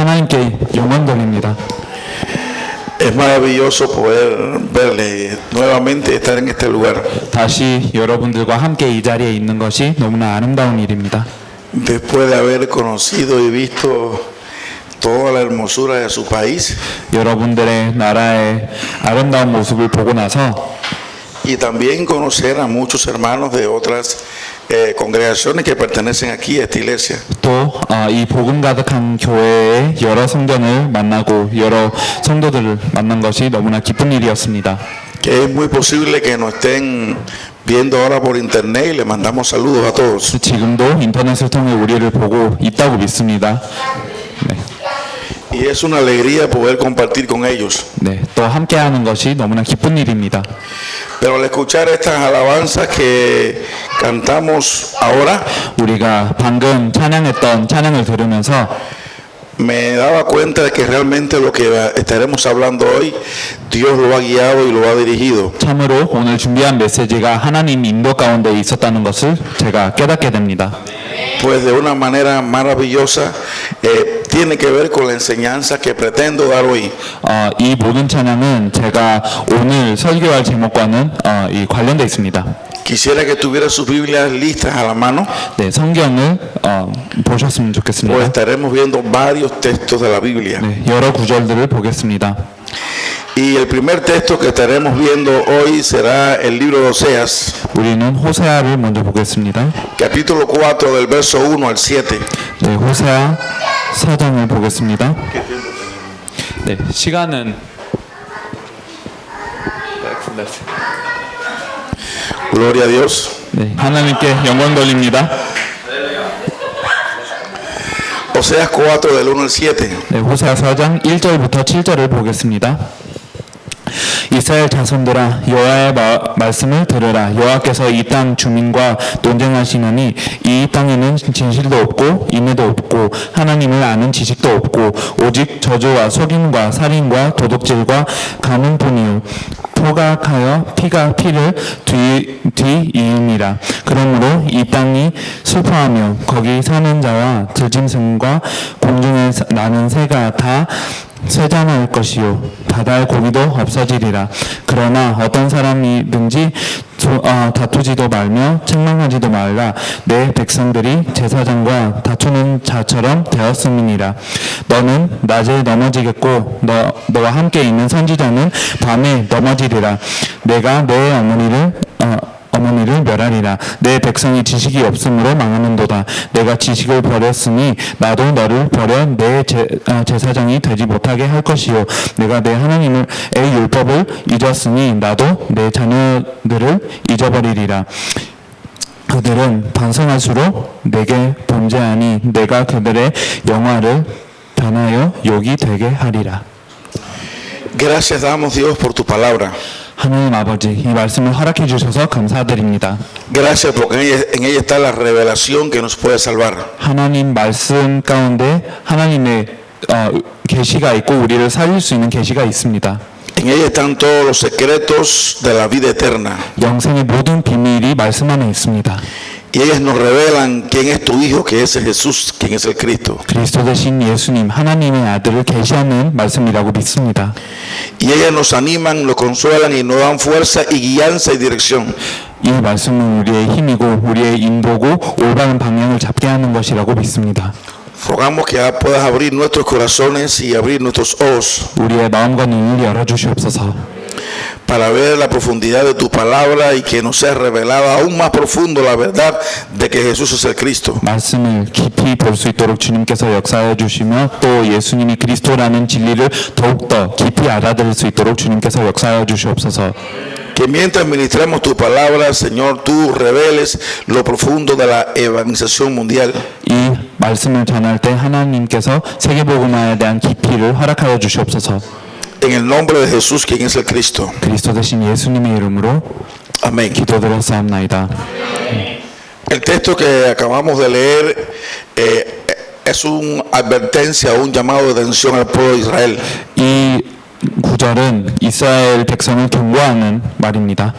하나님께 영광 돌립니다. Es maravilloso poder verle nuevamente estar en este lugar. 다시 여러분들과 함께 이 자리에 있는 것이 너무나 아름다운 일입니다. Después de haber conocido y visto toda la hermosura de su país 여러분들의 나라의 아름다운 모습을 보고 나서 y también conocer a muchos hermanos de otras congregaciones que pertenecen aquí a esta iglesia. 또 이 복음 가득한 교회의 여러 성전을 만나고 여러 성도들을 만난 것이 너무나 기쁜 일이었습니다. Que es muy posible que nos estén viendo ahora por internet y le mandamos saludos a todos. 지금도 인터넷을 통해 우리를 보고 있다고 믿습니다. 네. Y es una alegría poder compartir con ellos. 네, 또 함께하는 것이 너무나 기쁜 일입니다. Pero al escuchar estas alabanzas que cantamos ahora, 우리가 방금 찬양했던 찬양을 들으면서 me daba cuenta de que realmente lo que estaremos hablando hoy, Dios lo ha guiado y lo ha dirigido. 참으로 오늘 준비한 메시지가 하나님 인도 가운데 있었다는 것을 제가 깨닫게 됩니다. Pues de una manera maravillosa tiene que ver con la enseñanza que pretendo dar hoy. 이 모든 찬양은 제가 오늘 설교할 제목과는 관련되어 있습니다. Quisiera que tuviera sus Biblias listas a la mano. 네, 성경을 보셨으면 Pues 좋겠습니다. estaremos viendo varios textos de la Biblia. 네, 여러 구절들을 보겠습니다. Y el primer texto que estaremos viendo hoy será el libro de Oseas, 우리는 호세아를 먼저 보겠습니다. capítulo 4 del verso 1 al 7. 네, 호세아 4장을 보겠습니다. 네, 시간은 Gloria a Dios. 네, 하나님께 영광 돌립니다. Oseas 4 del 1 al 7. 네, 호세아 4장 1절부터 7절을 보겠습니다. 이스라엘 자손들아 여호와의 말씀을 들으라. 여호와께서 이 땅 주민과 논쟁하시느니 이 땅에는 진실도 없고 인애도 없고 하나님을 아는 지식도 없고 오직 저주와 속임과 살인과 도둑질과 가문뿐이요 포각하여 피가 피를 뒤이음이라. 그러므로 이 땅이 슬퍼하며 거기 사는 자와 들짐승과 공중에 나는 새가 다 쇠잔할 것이요 바다의 고기도 없어지리라. 그러나 어떤 사람이든지 다투지도 말며 책망하지도 말라. 내 백성들이 제사장과 다투는 자처럼 되었음이니라. 너는 낮에 넘어지겠고 너와 함께 있는 선지자는 밤에 넘어지리라. 내가 내 어머니를 멸하리라. 내 백성이 지식이 없으므로 망하는도다. 내가 지식을 버렸으니 나도 너를 버려 내 제사장이 되지 못하게 할 것이요 내가 내 하나님의 율법을 잊었으니 나도 내 자녀들을 잊어버리리라. 그들은 반성할수록 내게 범죄하니 내가 그들의 영화를 변하여 욕이 되게 하리라. Gracias damos Dios por tu palabra. 하나님 아버지, 이 말씀을 허락해 주셔서 감사드립니다. Gracias porque en ella está la revelación que nos puede salvar. 하나님 말씀 가운데 하나님의 계시가 있고 우리를 살릴 수 있는 계시가 있습니다. En ella están todos los secretos de la vida eterna. 영생의 모든 비밀이 말씀 안에 있습니다. Y ellas nos revelan quién es tu Hijo, que es el Jesús, quién es el Cristo. 그리스도 되신 예수님, 하나님의 아들을 계시하는 말씀이라고 믿습니다. Y ellas nos animan, nos consuelan y nos dan fuerza y guianza y dirección. 이 말씀은 우리의 힘이고 우리의 인도고 올바른 방향을 잡게 하는 것이라고 믿습니다. Rogamos que puedas abrir nuestros corazones y abrir nuestros ojos 우리의 마음과 눈을 열어주시옵소서. para ver la profundidad de tu palabra y que nos sea revelada aún más profundo la verdad de que Jesús es el Cristo. 말씀을 깊이 볼 수 있도록 주님께서 역사해 주시며 또 예수님이 그리스도라는 진리를 더욱더 깊이 알아들을 수 있도록 주님께서 역사해 주시옵소서. Que mientras ministramos tu palabra, Señor, tú reveles lo profundo de la evangelización mundial. 이 말씀을 전할 때 하나님께서 세계복음화에 대한 깊이를 허락하여 주시옵소서. En el nombre de Jesús, quien es el Cristo. 그리스도 되신 예수님의 이름으로 Amén. 기도드렸사옵나이다. El texto que acabamos de leer es una advertencia, un llamado de atención al pueblo de Israel. 이 구절은 이스라엘 백성을 경고하는 말입니다.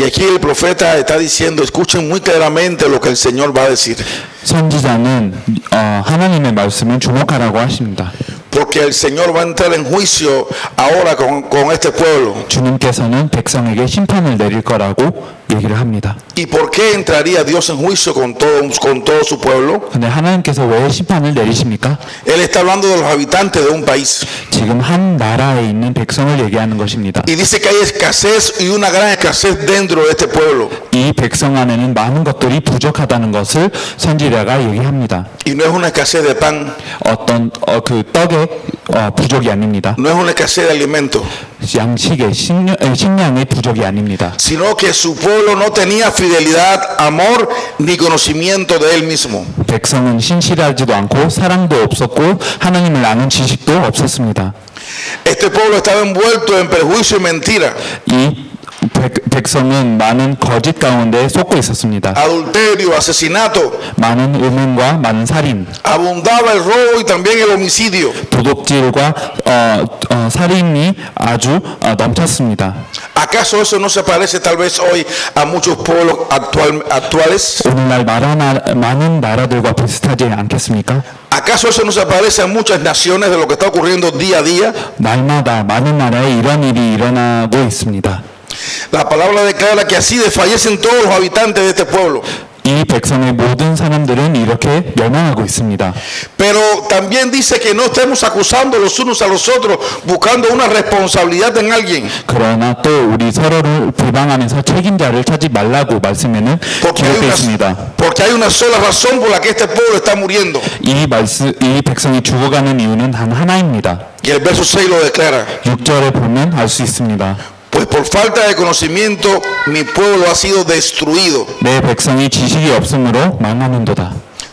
Y aquí el profeta está diciendo, escuchen muy claramente lo que el Señor va a decir. 선지자는 하나님의 말씀을 주목하라고 하십니다. Porque el Señor va a entrar en juicio ahora con este pueblo. 주님께서는 백성에게 심판을 내릴 거라고 얘기를 합니다. ¿Y por qué entraría Dios en juicio con todo su pueblo? 근데 하나님께서 왜 심판을 내리십니까? Él está hablando de los habitantes de un país. 지금 한 나라에 있는 백성을 얘기하는 것입니다. Y dice que hay escasez y una gran escasez dentro de este pueblo. 이 백성 안에는 많은 것들이 부족하다는 것을 선지자가 얘기합니다. Y no es una escasez de pan, 어떤 그 떡의 부족이 아닙니다. no es una escasez de alimento, 양식의 식량의 부족이 아닙니다. sino que su pueblo no tenía fidelidad, amor ni conocimiento de él mismo. 백성은 신실하지도 않고 사랑도 없었고 하나님을 아는 지식도 없었습니다. Este pueblo estaba envuelto en perjuicio y mentira, 이 백성은 많은 거짓 가운데 속고 있었습니다. adulterio, asesinato, 많은 음행과 많은 살인, abundaba el robo y también el homicidio. 도둑질과 살인이 아주 넘쳤습니다. ¿Acaso eso no se parece tal vez hoy a muchos pueblos actuales? 오늘날 많은 나라들과 비슷하지 않겠습니까? ¿Acaso eso no se parece a muchas naciones de lo que está ocurriendo día a día? 날마다 많은 나라에 이런 일이 일어나고 있습니다. La palabra declara que así desfallecen todos los habitantes de este pueblo. 이 백성의 모든 사람들은 이렇게 멸망하고 있습니다. Pero también dice que no estemos acusando los unos a los otros, buscando una responsabilidad en alguien. 그러나 또 우리 서로를 비방하면서 책임자를 찾지 말라고 말씀에는 기록되어 있습니다. Porque hay una sola razón por la que este pueblo está muriendo. 이 백성이 죽어가는 이유는 단 하나입니다. Y el verso 6 lo declara. 6절에 보면 알 수 있습니다. Pues por falta de conocimiento mi pueblo ha sido destruido. 내 백성이 지식이 없으므로 망하는도다.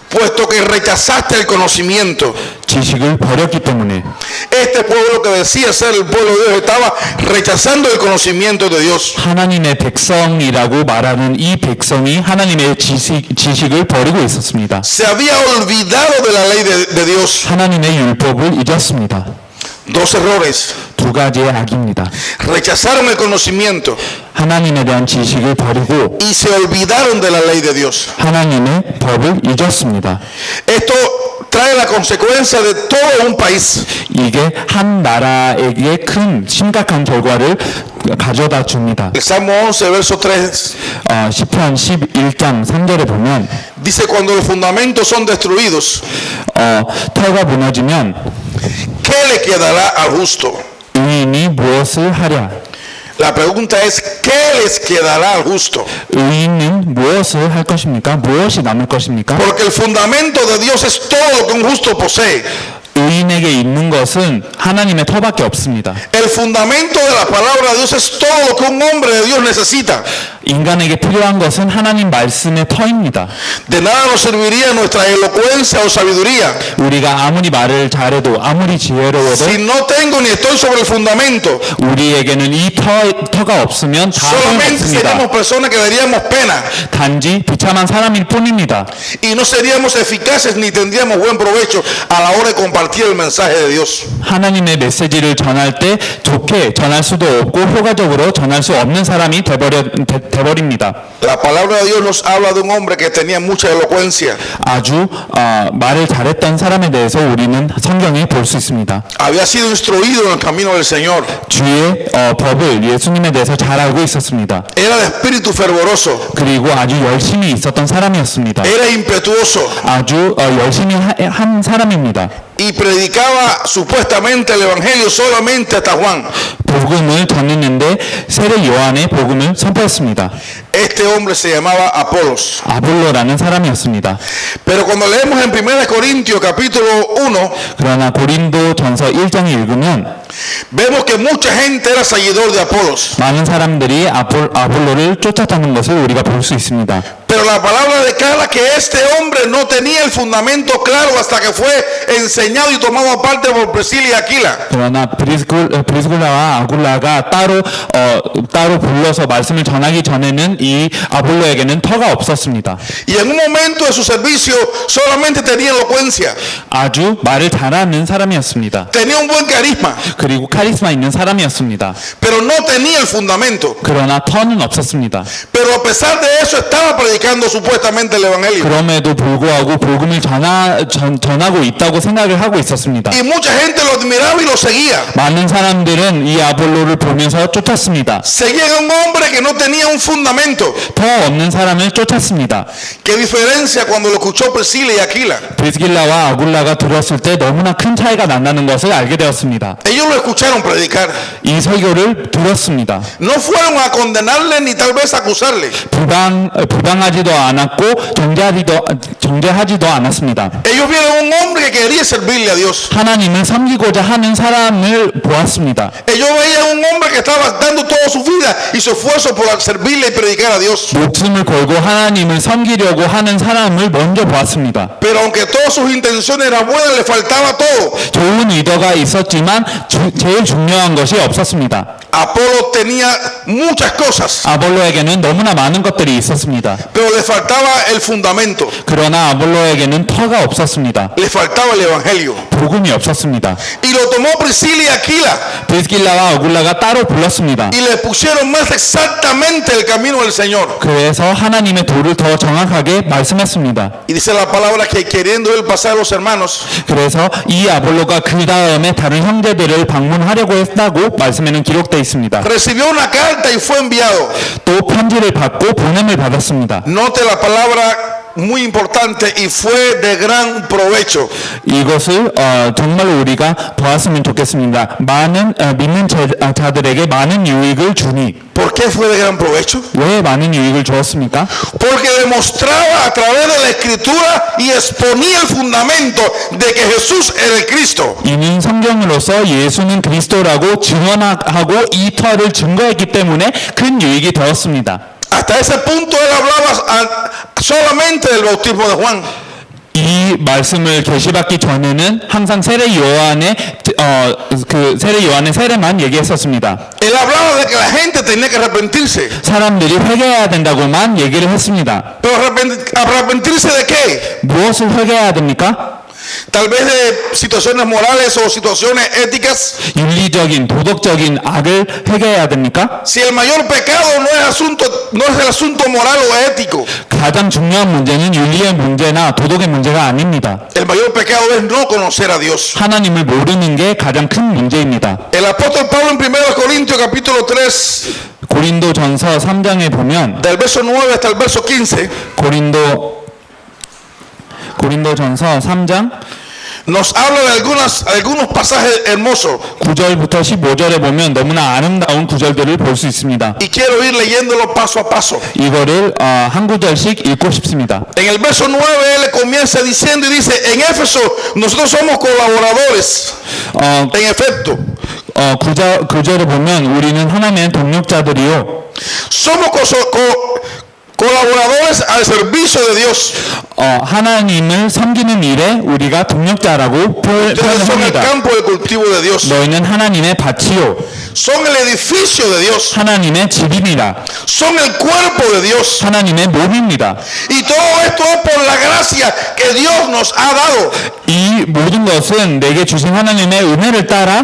Puesto que rechazaste el conocimiento. 지식을 버렸기 때문에 Este pueblo que decía ser el pueblo de Dios estaba rechazando el conocimiento de Dios. 하나님의 백성이라고 말하는 이 백성이 하나님의 지식을 버리고 있었습니다. Se había olvidado de la ley de Dios. 하나님의 율법을 잊었습니다. Dos errores. 두 가지의 악입니다. Rechazaron el conocimiento 하나님에 대한 지식을 버리고 y se olvidaron de la ley de Dios. 하나님의 법을 잊었습니다. Esto trae la consecuencia de todo un país. 이게 한 나라에게 큰 심각한 결과를 가져다 줍니다. El Salmo 11, verso 3, 시편 11장 3절에 보면 dice cuando los fundamentos son destruidos, 터가 무너지면 ¿qué le quedará al justo? 의인이 무엇을 하랴? La pregunta es, ¿qué les quedará al justo? 의인은 무엇을 할 것입니까? 무엇이 남을 것입니까? Porque el fundamento de Dios es todo lo que un justo posee. 의인에게 있는 것은 하나님의 터밖에 없습니다. El fundamento de la palabra de Dios es todo lo que un hombre de Dios necesita. 인간에게 필요한 것은 하나님 말씀의 터입니다. De nada nos serviría nuestra elocuencia o sabiduría 우리가 아무리 말을 잘해도 아무리 지혜로워도 si no tengo ni estoy sobre el fundamento. 우리에게는 이 터가 없으면 다 Solamente 소용없습니다. seríamos personas que daríamos pena 단지 비참한 사람일 뿐입니다. y no seríamos eficaces ni tendríamos buen provecho a la hora de compartir el mensaje de Dios. 하나님의 메시지를 전할 때 좋게 전할 수도 없고 효과적으로 전할 수 없는 사람이 돼버립니다. La palabra de Dios nos habla de un hombre que tenía mucha elocuencia. 아주 말을 잘했던 사람에 대해서 우리는 성경에 볼 수 있습니다. Había sido instruido en el camino del Señor. 주의 법을 예수님에 대해서 잘 알고 있었습니다. Era de espíritu fervoroso. 그리고 아주 열심히 있었던 사람이었습니다. Era impetuoso. 아주 열심히 한 사람입니다. Y predicaba supuestamente el evangelio solamente hasta Juan. 복음을 전했는데 세례 요한의 복음을 선포했습니다. Este hombre se llamaba Apolos. 아볼로라는 사람이었습니다. Pero cuando leemos en 1 Corintios capítulo 1, 그러나 고린도전서 1장에 읽으면 vemos que mucha gente era seguidor de Apolos. 많은 사람들이 아볼로를 쫓아다는 것을 우리가 볼 수 있습니다. Pero la palabra declara que este hombre no tenía el fundamento claro hasta que fue enseñado y tomado aparte por Priscila y Aquila. 그러나 브리스굴라와 아굴라가 따로 불러서 말씀을 전하기 전에는 이 아볼로에게는 터가 없었습니다. Y en un momento de su servicio solamente tenía elocuencia, 아주 말을 잘하는 사람이었습니다. tenía un buen carisma, 그리고 카리스마 있는 사람이었습니다. pero no tenía el fundamento. 그러나 터는 없었습니다. Pero a pesar de eso estaba predicando supuestamente el evangelio. 그럼에도 불구하고 복음을 전하고 있다고 생각을 하고 있었습니다. Y mucha gente lo admiraba y lo seguía. 많은 사람들은 이 아볼로를 보면서 쫓았습니다. Seguían a un hombre que no tenía un fundamento. 터 없는 사람을 쫓았습니다. ¿Qué diferencia cuando lo escuchó Priscila y Aquila? 브리스길라와 아굴라가 들었을 때 너무나 큰 차이가 난다는 것을 알게 되었습니다. Ellos lo escucharon predicar. 이 설교를 들었습니다. No fueron a condenarle ni tal vez a acusarle. 부당하지도 않았고 정죄하지도 않았습니다. Ellos vieron a un hombre que quería servirle a Dios. 하나님을 섬기고자 하는 사람을 보았습니다. Ellos veían a un hombre que estaba dando toda su vida y su esfuerzo por servirle y predicar a Dios. 목숨을 걸고 하나님을 섬기려고 하는 사람을 먼저 보았습니다. Pero aunque todas sus intenciones eran buenas, le faltaba todo. 좋은 의도가 있었지만 제일 중요한 것이 없었습니다. Apolo tenía muchas cosas, 아볼로에게는 너무나 많은 것들이 있었습니다. pero le faltaba el fundamento, 그러나 아볼로에게는 터가 없었습니다. le faltaba el evangelio. 복음이 없었습니다. Y lo tomó Priscila y Aquila 브리스길라와 아굴라가 따로 불렀습니다. y le pusieron más exactamente el camino del Señor. 그래서 하나님의 도를 더 정확하게 말씀했습니다. Y dice la palabra que queriendo él pasar a los hermanos, 그래서 이 아볼로가 그 다음에 다른 형제들을 방문하려고 했다고 말씀에는 기록되어 있습니다. recibió una carta y fue enviado. 또 편지를 받고 보냄을 받았습니다. Note la palabra muy importante, y fue de gran provecho. 이것을 정말로 우리가 보았으면 좋겠습니다. 많은 믿는 자들에게 많은 유익을 주니. ¿Por qué fue de gran provecho? 왜 많은 유익을 주었습니까? Porque demostraba a través de la escritura y exponía el fundamento de que Jesús era el Cristo. 이는 성경으로서 예수는 그리스도라고 증언하고 이 터를 증거했기 때문에 큰 유익이 되었습니다. Hasta ese punto él hablaba solamente del bautismo de Juan. 이 말씀을 계시받기 전에는 항상 세례 요한의 세례만 얘기했었습니다. Él hablaba de que la gente tenía que arrepentirse. 사람들이 회개해야 된다고만 얘기를 했습니다. Pero arrepentirse de qué? 무엇을 회개해야 됩니까? Tal vez de situaciones morales o situaciones éticas. 윤리적인 도덕적인 악을 회개해야 됩니까? Si el mayor pecado no es el asunto moral o ético. 가장 중요한 문제는 윤리의 문제나 도덕의 문제가 아닙니다. El mayor pecado es no conocer a Dios. 하나님을 모르는 게 가장 큰 문제입니다. El apóstol Pablo en 1 Corintios capítulo 3 고린도전서 3장에 보면 del verso 9 hasta el verso 15 고린도전서 3장 nos habla de algunos pasajes hermosos. 9절부터 15절에 보면 너무나 아름다운 구절들을 볼 수 있습니다. Y quiero ir leyéndolo paso a paso. 이거를 한 구절씩 읽고 싶습니다. En el verso 9 él comienza diciendo y dice, en Éfeso nosotros somos colaboradores. En efecto, 9절에 보면 우리는 하나님의 동력자들이요. somos colaboradores al servicio de Dios. 하나님을 섬기는 일에 우리가 동력자라고 Ustedes son el 표현합니다. campo de cultivo de Dios. 너희는 하나님의 밭이요. Son el edificio de Dios. 하나님의 집입니다. Son el cuerpo de Dios. 하나님의 몸입니다. Y todo esto es por la gracia que Dios nos ha dado. 이 모든 것은 내게 주신 하나님의 은혜를 따라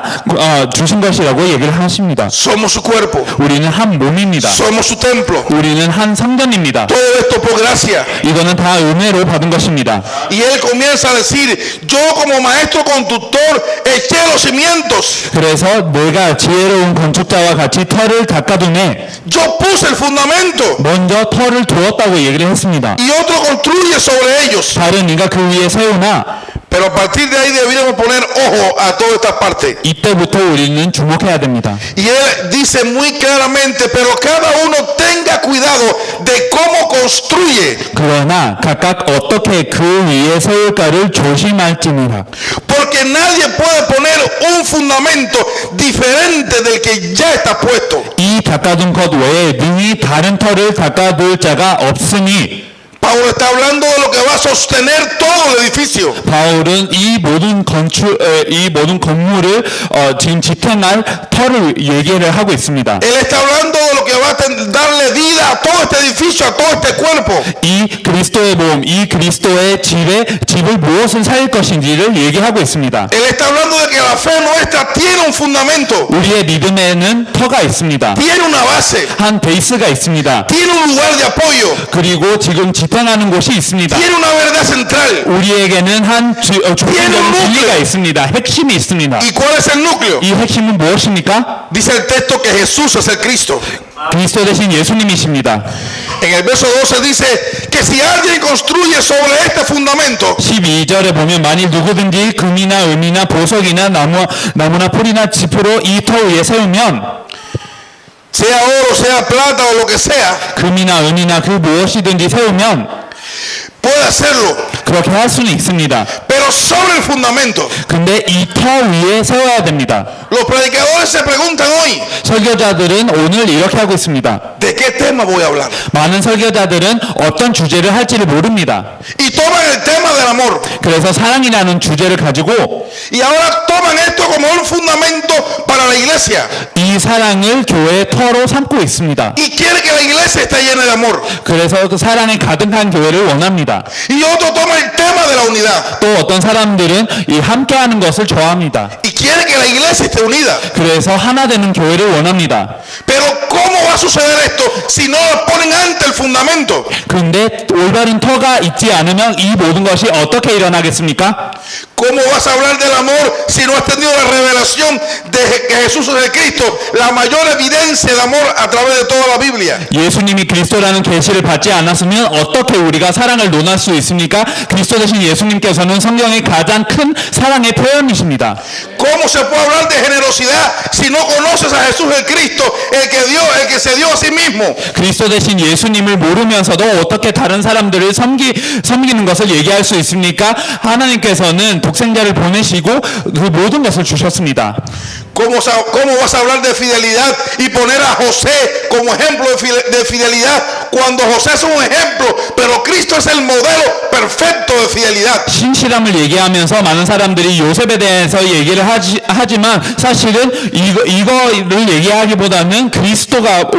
주신 것이라고 얘기를 하십니다. Somos su cuerpo. 우리는 한 몸입니다. Somos su templo. 우리는 한 성전입니다. Todo esto por gracia. 이거는 다 은혜로 받은 것입니다. Y él comienza a decir, yo como maestro constructor eché los cimientos. 그래서 내가 지혜로운 건축자와 같이 터를 닦아두네. Yo puse el fundamento. 먼저 터를 두었다고 얘기를 했습니다. Y otro construye sobre ellos. 다른 이가 그 위에 세우나 Pero a partir de ahí deberíamos poner ojo a toda esta parte. 이때부터 우리는 주목해야 됩니다. Y él dice muy claramente, pero cada uno tenga cuidado de cómo construye. 그러나 각각 어떻게 그 위에 세울까를 조심할지니라. Porque nadie puede poner un fundamento diferente del que ya está puesto. 이 닦아둔 것 외에 능히 다른 터를 닦아둘 자가 없으니 Pablo está hablando de lo que va a sostener todo el edificio. 바울은 이 모든 건물을 지금 지탱할 터를 얘기를 하고 있습니다. Él está hablando de lo que va a darle vida a todo este edificio, a todo este cuerpo. 이 그리스도의 몸, 이 그리스도의 집을 무엇을 살 것인지를 얘기하고 있습니다. Él está hablando de que la fe nuestra tiene un fundamento, 우리의 믿음에는 터가 있습니다. tiene una base, 한 베이스가 있습니다. tiene un lugar de apoyo, 그리고 지금 지탱하는 곳이 있습니다. tiene una verdad central. 우리에게는 한 중심적인 진리가 있습니다. 핵심이 있습니다. ¿Y cuál es el núcleo? 이 핵심은 무엇입니까? Dice el texto que Jesús es el Cristo. 그리스도 대신 예수님이십니다. En el verso 12 dice que si alguien construye sobre este fundamento, 12절에 보면 만일 누구든지 금이나 은이나 보석이나 나무나 풀이나 지프로 이 터 위에 세우면 sea oro, sea plata o lo que sea, 금이나 은이나 그 무엇이든지 세우면 puede hacerlo, 그렇게 할 수는 있습니다. pero sobre el fundamento. 근데 이 터 위에 세워야 됩니다. Los predicadores se preguntan hoy, 설교자들은 오늘 이렇게 하고 있습니다. ¿de qué tema voy a hablar? 많은 설교자들은 어떤 주제를 할지를 모릅니다. Y toman el tema del amor. 그래서 사랑이라는 주제를 가지고 Y ahora toman esto como un fundamento para la iglesia. 이 사랑을 교회의 터로 삼고 있습니다. Y quiere que la iglesia esté llena de amor. 그래서 그 사랑에 가득한 교회를 원합니다. Y otro toma el tema de la unidad. 또 어떤 사람들은 이 함께하는 것을 좋아합니다. Y quiere que la iglesia esté unida. 그래서 하나 되는 교회를 원합니다. Pero ¿cómo va a suceder esto si no lo ponen ante el fundamento? 그런데 올바른 터가 있지 않으면 이 모든 것이 어떻게 일어나겠습니까? ¿Cómo vas a hablar del amor si no has tenido la revelación de que Jesús es el Cristo? La mayor evidencia de amor a través de toda la Biblia. 예수님이 그리스도라는 계시를 받지 않았으면 어떻게 우리가 사랑을 논할 수 있습니까? 그리스도 대신 예수님께서는 성경의 가장 큰 사랑의 표현이십니다. ¿Cómo se puede hablar de generosidad si no conoces a Jesús el Cristo, el que se dio a sí mismo? 그리스도 대신 예수님을 모르면서도 어떻게 다른 사람들을 섬기는 것을 얘기할 수 있습니까? 하나님께서는 독생자를 보내시고 그 모든 것을 주셨습니다. ¿Cómo vas a hablar de fidelidad y poner a José como ejemplo de fidelidad cuando José es un ejemplo, pero Cristo es el modelo perfecto de fidelidad? 신실함을 얘기하면서 많은 사람들이 요셉에 대해서 얘기를 하지만 사실은 이거를 얘기하기보다는 그리스도가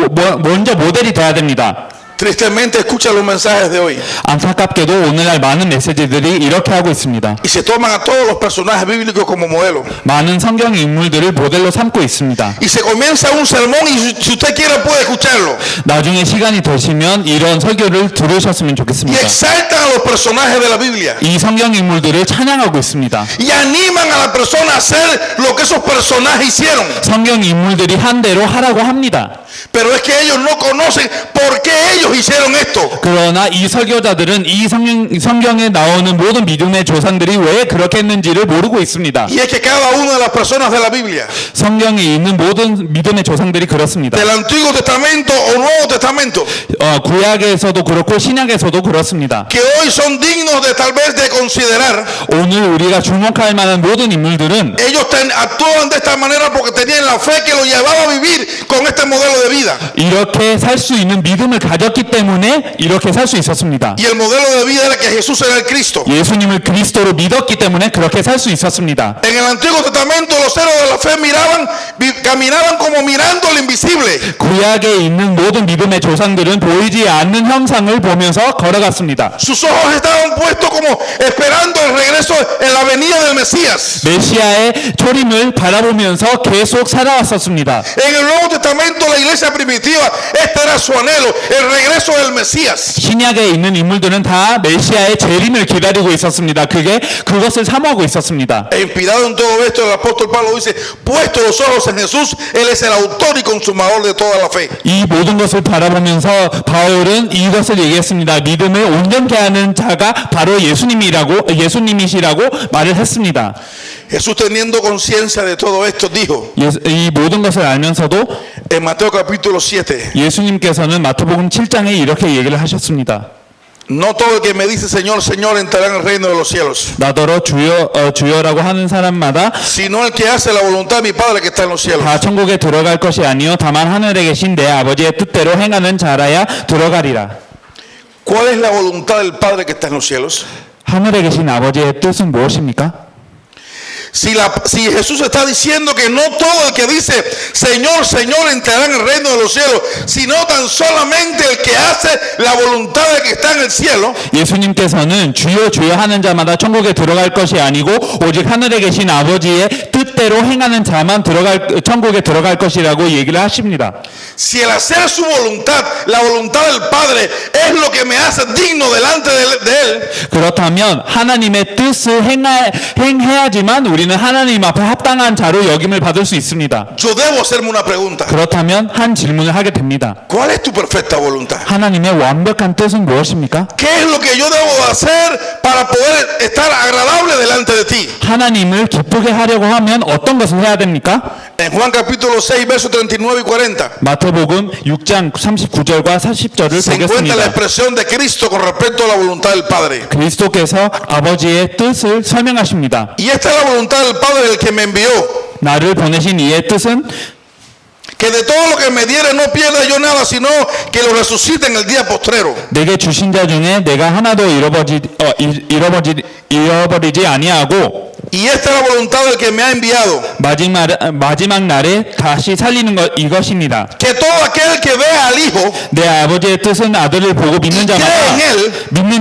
먼저 모델이 돼야 됩니다. Tristemente escucha los mensajes de hoy 안타깝게도 오늘날 많은 메시지들이 이렇게 하고 있습니다. y se toman a todos los personajes bíblicos como modelo. 많은 성경 인물들을 모델로 삼고 있습니다. Y se comienza un sermón y si usted quiere puede escucharlo. 나중에 시간이 되시면 이런 설교를 들으셨으면 Y 좋겠습니다. exaltan a los personajes de la Biblia. 이 성경 인물들을 찬양하고 있습니다. Y animan a la persona a hacer lo que esos personajes hicieron. 성경 인물들이 한 대로 하라고 합니다. Pero es que ellos no conocen por qué ellos hicieron esto. 그러나 이 설교자들은 이 성경에 나오는 모든 믿음의 조상들이 왜 그렇게 했는지를 모르고 있습니다. Y es que cada una de las personas de la Biblia, 성경에 있는 모든 믿음의 조상들이 그렇습니다. del Antiguo Testamento o Nuevo Testamento, 구약에서도 그렇고 신약에서도 그렇습니다. que hoy son dignos de tal vez de considerar, 오늘 우리가 주목할 만한 모든 인물들은 ellos actuaban de esta manera porque tenían la fe que los llevaba a vivir con este modelo de vida. 이렇게 살 수 있는 믿음을 가졌기 때문에 이렇게 살 수 있었습니다. Y el modelo de vida era que Jesús era el Cristo. 예수님을 그리스도로 믿었기 때문에 그렇게 살 수 있었습니다. En el Antiguo Testamento los héroes de la fe caminaban como mirando lo invisible. 구약에 있는 모든 믿음의 조상들은 보이지 않는 형상을 보면서 걸어갔습니다. Sus ojos estaban puestos como esperando el regreso en la venida del Mesías. 메시아의 초림을 바라보면서 계속 살아왔었습니다. En el Nuevo Testamento la iglesia primitiva, este era su anhelo, el regreso del Mesías. 신약에 있는 인물들은 다 메시아의 재림을 기다리고 있었습니다. 그것을 사모하고 있었습니다. E inspirado en todo esto, el apóstol Pablo dice, puesto los ojos en Jesús, Él es el autor y consumador de toda la fe. 이 모든 것을 바라보면서 바울은 이것을 얘기했습니다. 믿음을 온전케 하는 자가 바로 예수님이시라고 말을 했습니다. Jesús, teniendo conciencia de todo esto, dijo 이 모든 것을 알면서도 en Mateo capítulo 7, 예수님께서는 마태복음 7장에 이렇게 얘기를 하셨습니다. no todo el que me dice Señor, Señor entrará en el reino de los cielos, 나더러 주여라고 하는 사람마다 sino el que hace la voluntad de mi Padre que está en los cielos. 다 천국에 들어갈 것이 아니요 다만 하늘에 계신 내 아버지의 뜻대로 행하는 자라야 들어가리라. ¿Cuál es la voluntad del Padre que está en los cielos? 하늘에 계신 아버지의 뜻은 무엇입니까? Si Jesús está diciendo que no todo el que dice Señor, Señor entrará en el reino de los cielos, sino tan solamente el que hace la voluntad del que está en el cielo. 예수님께서는 주여 주여 하는 자마다 천국에 들어갈 것이 아니고 오직 하늘에 계신 아버지의 뜻대로 행하는 자만 천국에 들어갈 것이라고 얘기를 하십니다. Si el hacer su voluntad, la voluntad del Padre, es lo que me hace digno delante de Él, 그렇다면 하나님의 뜻을 행해야지만 우리는 하나님 앞에 합당한 자로 여김을 받을 수 있습니다. yo debo hacerme una pregunta. 그렇다면 한 질문을 하게 됩니다. ¿Cuál es tu perfecta voluntad? 하나님의 완벽한 뜻은 무엇입니까? ¿Qué es lo que yo debo hacer para poder estar agradable delante de ti? 하나님을 기쁘게 하려고 하면 어떤 것을 해야 됩니까? En Juan capítulo 6, versos 39 y 40. 마태복음 6장 39절과 40절을 Se encuentra 보겠습니다. la expresión de Cristo con respecto a la voluntad del Padre. 그리스도께서 아버지의 뜻을 설명하십니다. Y esta es la voluntad del Padre el que me envió, 나를 보내신 이의 뜻은 que de todo lo que me diere no pierda yo nada, sino que lo resucite en el día postrero. 내게 주신 자 중에 내가 하나도 잃어버리지 아니하고 Y esta es la voluntad del que me ha enviado, 마지막 날에 다시 살리는 것 이것입니다. que todo aquel que vea al Hijo 내 아버지의 뜻은 아들을 보고 믿는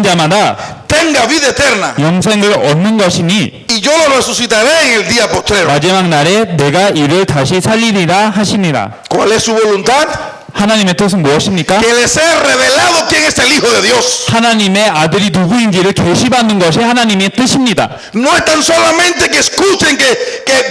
자마다 tenga vida eterna, 영생을 얻는 것이니 y yo lo resucitaré en el día postrero. 마지막 날에 내가 이를 다시 살리리라 하시니라. ¿Cuál es su voluntad? 하나님의 뜻은 무엇입니까? Que les sea revelado quién es el Hijo de Dios. 하나님의 아들이 누구인지를 계시받는 것이 하나님의 뜻입니다. No es tan solamente que escuchen que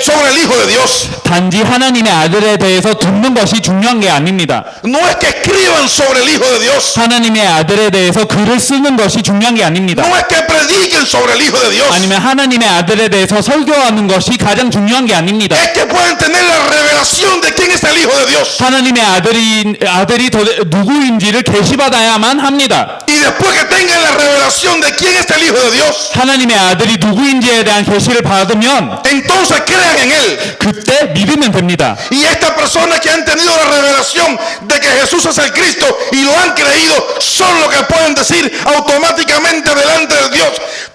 sobre el Hijo de Dios. 단지 하나님의 아들에 대해서 듣는 것이 중요한 게 아닙니다. No es que escriban sobre el Hijo de Dios. 하나님의 아들에 대해서 글을 쓰는 것이 중요한 게 아닙니다. No es que prediquen sobre el Hijo de Dios. 아니면 하나님의 아들에 대해서 설교하는 것이 가장 중요한 게 아닙니다. Es que pueden tener la revelación de quién es el Hijo de Dios. 하나님의 아들이 누구인지를 계시받아야만 합니다. Y después que tengan la revelación de quién es el Hijo de Dios, 하나님의 아들이 누구인지에 대한 계시를 받으면 entonces crean en Él. 그때 믿으면 됩니다. Y estas personas que han tenido la revelación de que Jesús es el Cristo y lo han creído, son los que pueden decir automáticamente delante de Dios: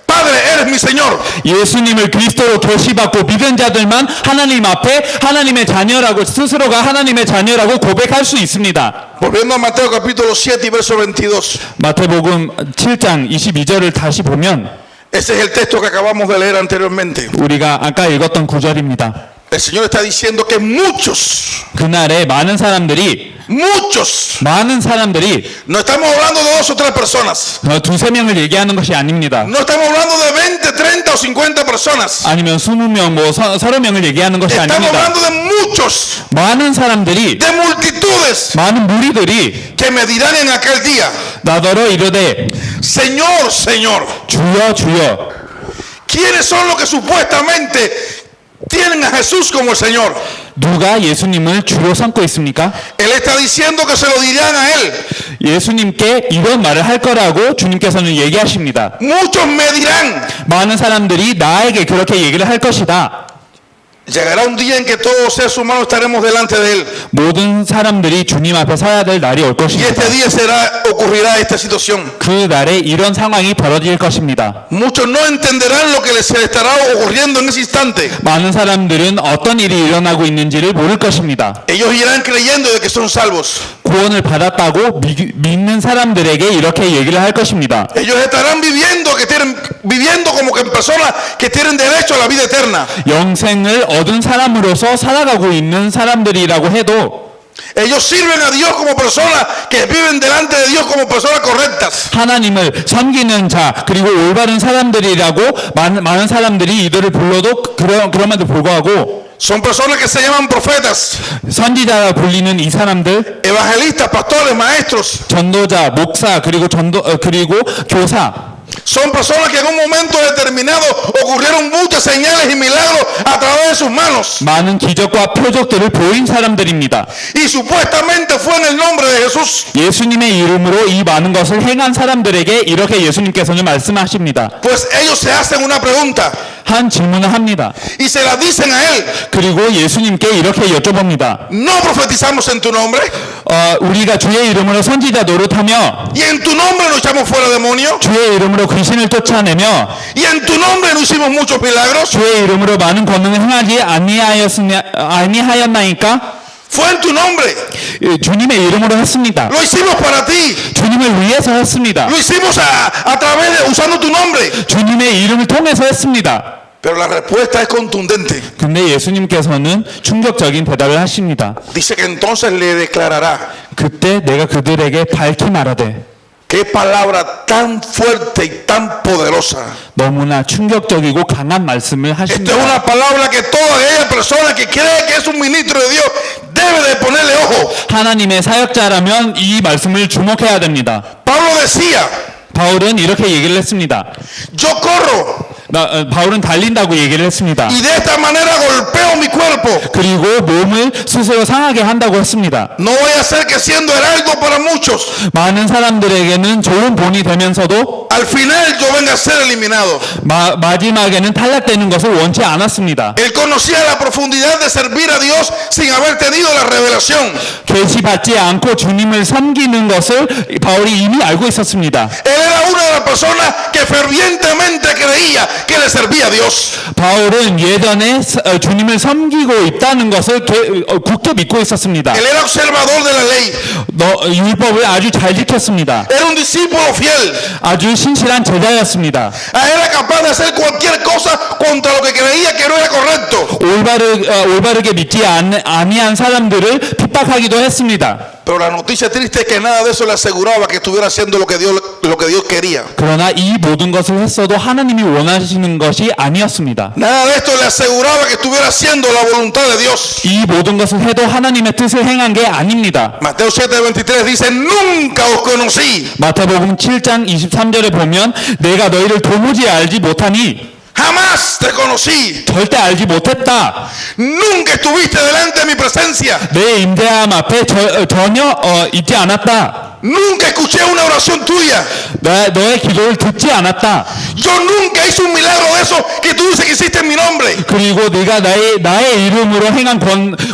Padre, eres mi Señor. 예수님을 그리스도로 계시받고 믿은 자들만 하나님 앞에 하나님의 자녀라고 스스로가 하나님의 자녀라고 고백할 수 있습니다. Volviendo a Mateo capítulo 7 y verso 22. 마태복음 7장 22절을 다시 보면 Ese es el texto que acabamos de leer anteriormente. 우리가 아까 읽었던 구절입니다. El Señor está diciendo que muchos, 그날에 많은 사람들이 no estamos hablando de 2 o 3 personas, 두세 명을 얘기하는 것이 아닙니다. no estamos hablando de 20, 30 o 50 personas, 아니면 20명, 30명을 얘기하는 것이 estamos 아닙니다. hablando de muchos, 많은 사람들이, de multitudes 많은 무리들이 que me dirán en aquel día: 나더러 이르되 Señor, Señor. 주여 주여. ¿Quiénes son los que supuestamente tienen a Jesús como el Señor? 누가 예수님을 주로 삼고 있습니까? Él está diciendo que se lo dirán a Él. 예수님께 이런 말을 할 거라고 주님께서는 얘기하십니다. Muchos me dirán. 많은 사람들이 나에게 그렇게 얘기를 할 것이다. Llegará un día en que todos los seres humanos estaremos delante de Él. 모든 사람들이 주님 앞에 서야 될 날이 올 Y 것입니다. este día ocurrirá esta situación. 그 날에 이런 상황이 벌어질 것입니다. Muchos no entenderán lo que les estará ocurriendo en ese instante. 많은 사람들은 어떤 일이 일어나고 있는지를 모를 것입니다. Ellos irán creyendo de que son salvos. 구원을 받았다고 믿는 사람들에게 이렇게 얘기를 할 것입니다. Ellos estarán viviendo como que en personas que tienen derecho a la vida eterna. 영생을 얻은 사람으로서 살아가고 있는 사람들이라고 해도 Ellos sirven a Dios como personas que viven delante de Dios como personas correctas. 하나님을 섬기는 자 그리고 올바른 사람들이라고 많은 사람들이 이들을 불러도 그럼에도 불구하고 Son personas que se llaman profetas, 선지자라 불리는 이 사람들 evangelistas, pastores, maestros. 전도자, 목사 그리고 교사 Son personas que en un momento determinado ocurrieron muchas señales y milagros a través de sus manos. 많은 기적과 표적들을 보인 사람들입니다. Y supuestamente fue en el nombre de Jesús. 예수님의 이름으로 이 많은 것을 행한 사람들에게 이렇게 예수님께서는 말씀하십니다. Pues ellos se hacen una pregunta. 한 질문을 합니다. Y se la dicen a él. 그리고 예수님께 이렇게 여쭤봅니다. No profetizamos en tu nombre. 우리가 주의 이름으로 선지자 노릇하며 Y en tu nombre no echamos fuera demonios. 주의 이름으로 귀신을 쫓아내며 Y en tu nombre no hicimos muchos milagros. 주의 이름으로 많은 권능을 행하지 아니하였나이까? Fue en tu nombre. 주님의 이름으로 했습니다. Lo hicimos para ti. 주님을 위해서 했습니다. Lo hicimos a través de usando tu nombre. 주님의 이름을 통해서 했습니다. Pero la respuesta es contundente. 근데 예수님께서는 충격적인 대답을 하십니다. Dice que entonces le declarará. 그때 내가 그들에게 밝히 말하되. Qué palabra tan fuerte y tan poderosa. 너무나 충격적이고 강한 말씀을 Esta es 하십니다. una palabra que toda aquella persona que cree que es un ministro de Dios debe de ponerle ojo. 하나님의 사역자라면 이 말씀을 주목해야 됩니다. Pablo decía, 바울은 이렇게 얘기를 했습니다. yo corro 바울은 달린다고 얘기를 했습니다. y de esta manera golpeo mi cuerpo. 그리고 몸을 스스로 상하게 한다고 했습니다. No voy a ser que siendo heraldo para muchos, 많은 사람들에게는 좋은 본이 되면서도 al final yo venga a ser eliminado. 마지막에는 탈락되는 것을 원치 않았습니다. Él conocía la profundidad de servir a Dios sin haber tenido la revelación. 계시받지 않고 주님을 섬기는 것을 바울이 이미 알고 있었습니다. Él era una de las personas que fervientemente creía que le servía a Dios. 바울은 예전에 주님을 섬기고 있다는 것을 굳게 믿고 있었습니다. Él era observador de la ley. 율법을 아주 잘 지켰습니다. Era un discípulo fiel. 아주 신실한 제자였습니다. Era capaz de hacer cualquier cosa contra lo que creía que no era correcto. 올바르게 믿지 아니한 사람들을 핍박하기도 했습니다. Pero la noticia triste es que nada de eso le aseguraba que estuviera haciendo lo que Dios quería. 그러나 이 모든 것을 했어도 하나님이 원하시는 것이 아니었습니다. Nada de esto le aseguraba que estuviera haciendo la voluntad de Dios. 이 모든 것을 해도 하나님의 뜻을 행한 게 아닙니다. Mateo 7:23 dice, nunca os conocí. 마태복음 7장 23절에 보면 내가 너희를 도무지 알지 못하니 Jamás te conocí. 절대 알지 못했다. Nunca estuviste delante de mi presencia. 내 임재함 앞에 전혀 있지 않았다. Nunca escuché una oración tuya. 너의 기도를 듣지 않았다. Yo nunca hice un milagro de eso que tú dices que hiciste en mi nombre. 그리고 네가 나의 이름으로 행한